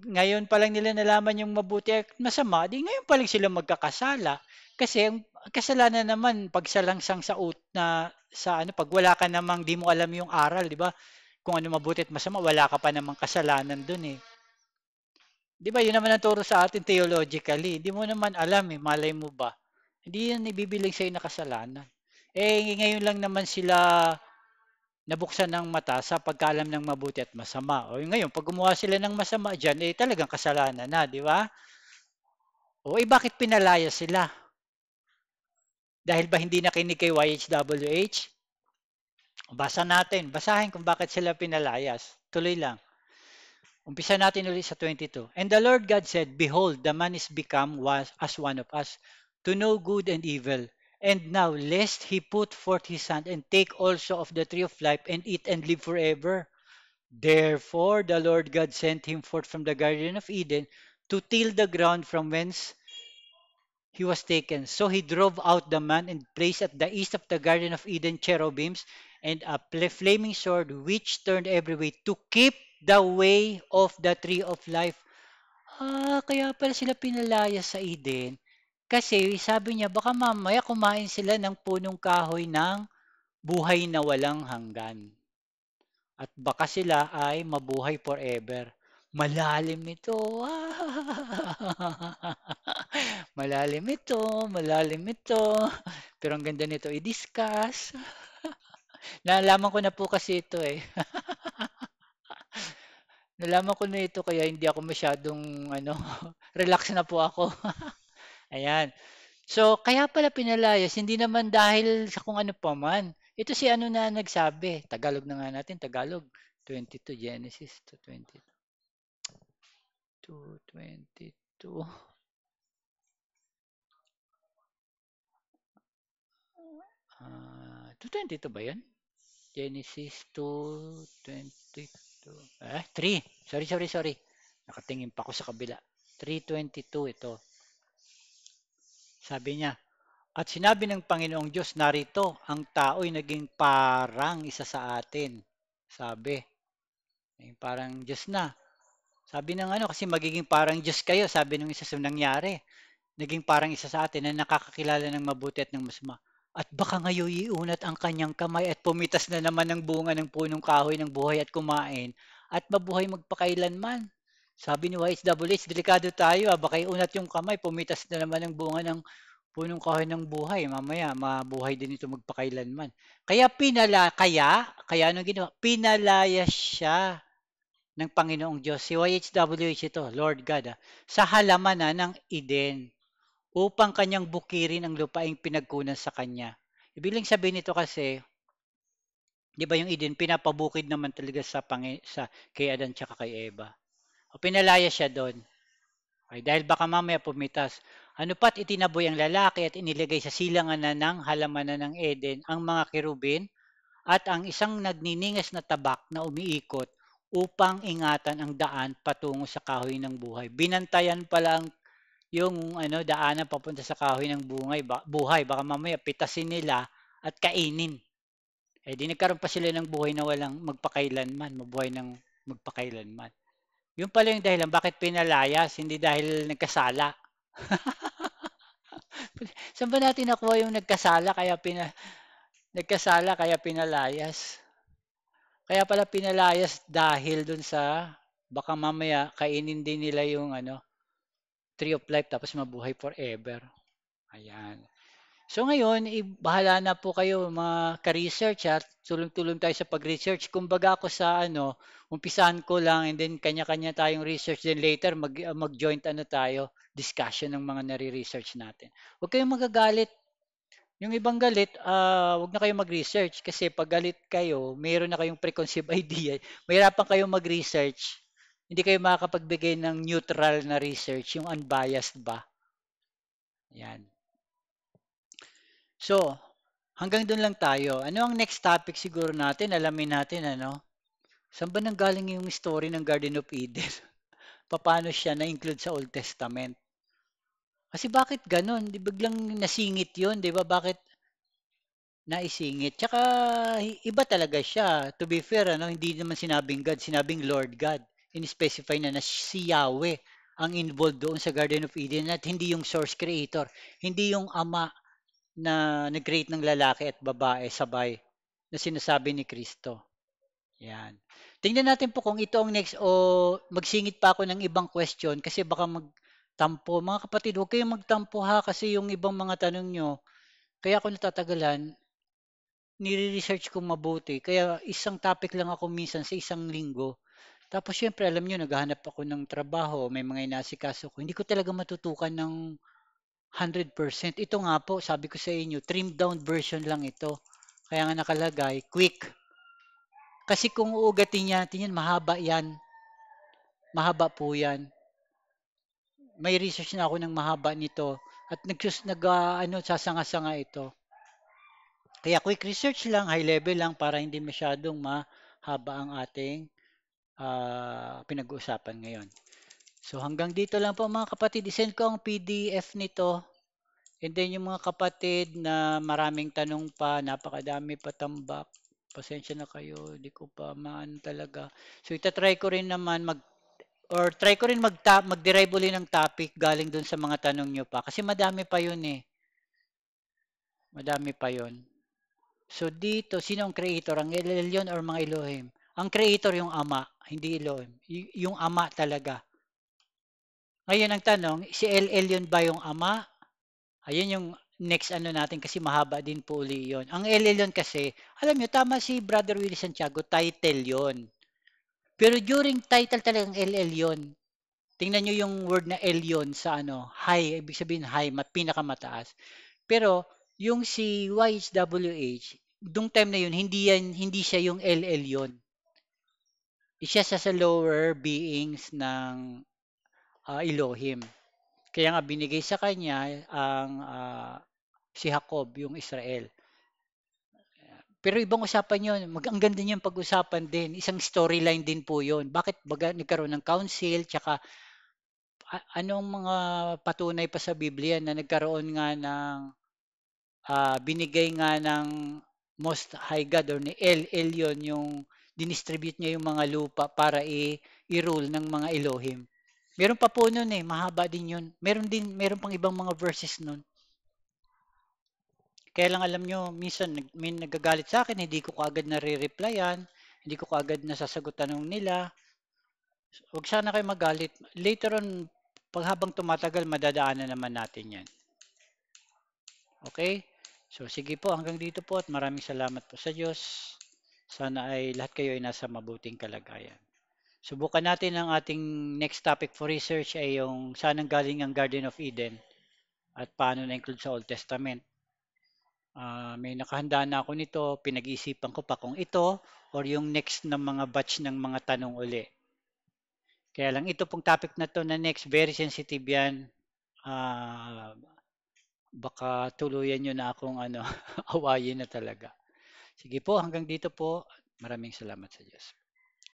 ngayon pa lang nila nalaman yung mabuti at masama, di ngayon pa lang sila magkakasala. Kasi ang kasalanan naman pagsalangsang sa na sa ano, 'pag wala ka namang di mo alam yung aral, 'di ba? Kung ano mabuti at masama, wala ka pa namang kasalanan dun eh. 'Di ba yun naman ang turo sa atin theologically. Hindi mo naman alam eh, malay mo ba? Hindi yan ibibilang sa'yo na kasalanan. Eh ngayon lang naman sila nabuksan ng mata sa pagkaalam ng mabuti at masama. O ngayon, pag gumawa sila ng masama diyan, eh talagang kasalanan na, di ba? O eh bakit pinalaya sila? Dahil ba hindi nakinig kay YHWH? Basa natin, basahin kung bakit sila pinalayas. Tuloy lang. Umpisa natin ulit sa 22. And the Lord God said, Behold, the man is become as one of us, to know good and evil. And now, lest he put forth his hand and take also of the tree of life and eat and live forever. Therefore, the Lord God sent him forth from the Garden of Eden to till the ground from whence he was taken. So he drove out the man and placed at the east of the Garden of Eden cherubims and a flaming sword which turned every way to keep the way of the tree of life. Kaya pala sila pinalaya sa Eden. Kasi sabi niya, baka mamaya kumain sila ng punong kahoy ng buhay na walang hanggan. At baka sila ay mabuhay forever. Malalim ito. Malalim ito, malalim ito. Pero ang ganda nito i-discuss. Nalaman ko na po kasi ito eh. Nalaman ko na ito kaya hindi ako masyadong ano, relax na po ako. Ayan. So, kaya pala pinalayas, hindi naman dahil sa kung ano pa man. Ito si ano na nagsabi. Tagalog na nga natin, Tagalog. 22, Genesis 2:22. 2:22 ba yan? Genesis 2:22. 3. Sorry. Nakatingin pa ako sa kabila. 3:22 ito. Sabi niya, at sinabi ng Panginoong Diyos, narito, ang tao'y naging parang isa sa atin. Sabi, naging parang Diyos na. Sabi ng ano, kasi magiging parang Diyos kayo, sabi ng isa sa nangyari. Naging parang isa sa atin na nakakakilala ng mabuti at ng masama. At baka ngayon iunat ang kanyang kamay at pumitas na naman ng bunga ng punong kahoy ng buhay at kumain at mabuhay magpakailanman. Sabi ni YHWH, delikado tayo baka iunat yung kamay, pumitas na naman ng bunga ng punong kahoy ng buhay. Mamaya, mabuhay din ito magpakailanman. Kaya anong ginawa? Pinalaya siya ng Panginoong Diyos. Si YHWH ito, Lord God, sa halaman ng Eden upang kanyang bukirin ang lupaing pinagkunan sa kanya. Ibig sabihin nito kasi, 'di ba yung Eden pinapabukid naman talaga sa kay Adan tsaka kay Eva. O pinalaya siya doon. Ay dahil baka mamaya pumitas. Ano pat itinaboy ang lalaki at inilagay sa silangan na ng halamanan ng Eden ang mga kerubin at ang isang nagniningas na tabak na umiikot upang ingatan ang daan patungo sa kahoy ng buhay. Binantayan pala yung ano, daanan papunta sa kahoy ng buhay. Baka mamaya pitasin nila at kainin. Eh di nagkaroon pa sila ng buhay na walang magpakailanman, mabuhay ng magpakailanman. Yun pala yung dahilan bakit pinalayas, hindi dahil nagkasala. Saan ba natin nakuha yung nagkasala kaya pinalayas? Kaya pala pinalayas dahil dun sa baka mamaya kainin din nila yung ano, tree of life tapos mabuhay forever. Ayan. So ngayon, bahala na po kayo mga ka-research at tulong-tulong tayo sa pag-research. Kumbaga ako sa ano, umpisahan ko lang and then kanya-kanya tayong research. Then later mag-joint ano tayo, discussion ng mga nare-research natin. Huwag kayong magagalit. Yung ibang galit, huwag na kayong mag-research kasi pag galit kayo, mayroon na kayong preconceived idea. Mahirapan kayong mag-research. Hindi kayo makakapagbigay ng neutral na research, yung unbiased ba. Yan. So, hanggang doon lang tayo. Ano ang next topic siguro natin? Alamin natin ano? Saan ba nanggaling yung story ng Garden of Eden? Paano siya na-include sa Old Testament? Kasi bakit ganun? Di biglang nasingit yun, di ba? Bakit naisingit? Tsaka iba talaga siya. To be fair, ano, hindi naman sinabing God, sinabing Lord God. in-specify na si Yahweh ang involved doon sa Garden of Eden at hindi yung source creator, hindi yung ama na nag-create ng lalaki at babae sabay na sinasabi ni Kristo. Yan. Tingnan natin po kung ito ang next o magsingit pa ako ng ibang question kasi baka magtampo. Mga kapatid, huwag kayong magtampo ha kasi yung ibang mga tanong nyo, kaya ako natatagalan, nire-research ko mabuti. Kaya isang topic lang ako minsan sa isang linggo. Tapos syempre, alam nyo, naghahanap ako ng trabaho, may mga inasikaso ko. Hindi ko talaga matutukan ng 100%. Ito nga po, sabi ko sa inyo, trimmed down version lang ito. Kaya nga nakalagay, quick. Kasi kung uugatin niya, tingnan, mahaba yan. Mahaba po yan. May research na ako ng mahaba nito at sasanga-sanga ito. Kaya quick research lang, high level lang para hindi masyadong mahaba ang ating pinag-uusapan ngayon. So hanggang dito lang po mga kapatid, isend ko ang PDF nito. And then yung mga kapatid na maraming tanong pa, napakadami pa tambak. Pasensya na kayo, di ko pa maano talaga. So itatry ko rin naman try ko rin mag-derive uli ng topic galing dun sa mga tanong nyo pa. Kasi madami pa yun eh. Madami pa yun. So dito, sino ang creator? Ang Elyon or mga Elohim? Ang creator yung ama, hindi Elohim. Yung ama talaga. Ngayon ang tanong, si Elyon ba yung ama? Ayun yung next ano natin kasi mahaba din po uli yun. Ang Elyon kasi, alam nyo, tama si Brother Willie Santiago, title yon. Pero during title talagang yun. Tingnan nyo yung word na Elyon sa ano, high, ibig sabihin high, pinakamataas. Pero yung si YHWH, dung time na yun, hindi siya yung yun. Siya sa lower beings ng Elohim. Kaya nga binigay sa kanya ang si Jacob, yung Israel. Pero ibang usapan yun. Ang ganda niyan pag-usapan din. Isang storyline din po yun. Bakit baga nagkaroon ng council, tsaka anong mga patunay pa sa Biblia na nagkaroon nga ng binigay nga ng Most High God or ni Elyon yung dinistribute niya yung mga lupa para i-rule ng mga Elohim. Meron pa po nun eh, mahaba din yun. Meron pang ibang mga verses nun. Kaya lang alam nyo, minsan may nagagalit sa akin, hindi ko kaagad nare-replyan, hindi ko kaagad nasasagot tanong nila. Huwag sana kayo magalit. Later on, pag habang tumatagal, madadaanan naman natin yan. Okay? So sige po, hanggang dito po at maraming salamat po sa Diyos. Sana ay lahat kayo ay nasa mabuting kalagayan. Subukan natin ang ating next topic for research ay yung saan ang galing ang Garden of Eden at paano na-include sa Old Testament. May nakahanda na ako nito, pinag-iisipan ko pa kung ito or yung next na mga batch ng mga tanong uli. Kaya lang ito pong topic na to na next, very sensitive yan. Ah, baka tuluyan nyo na akong awayin na talaga. Sige po, hanggang dito po. Maraming salamat sa Diyos.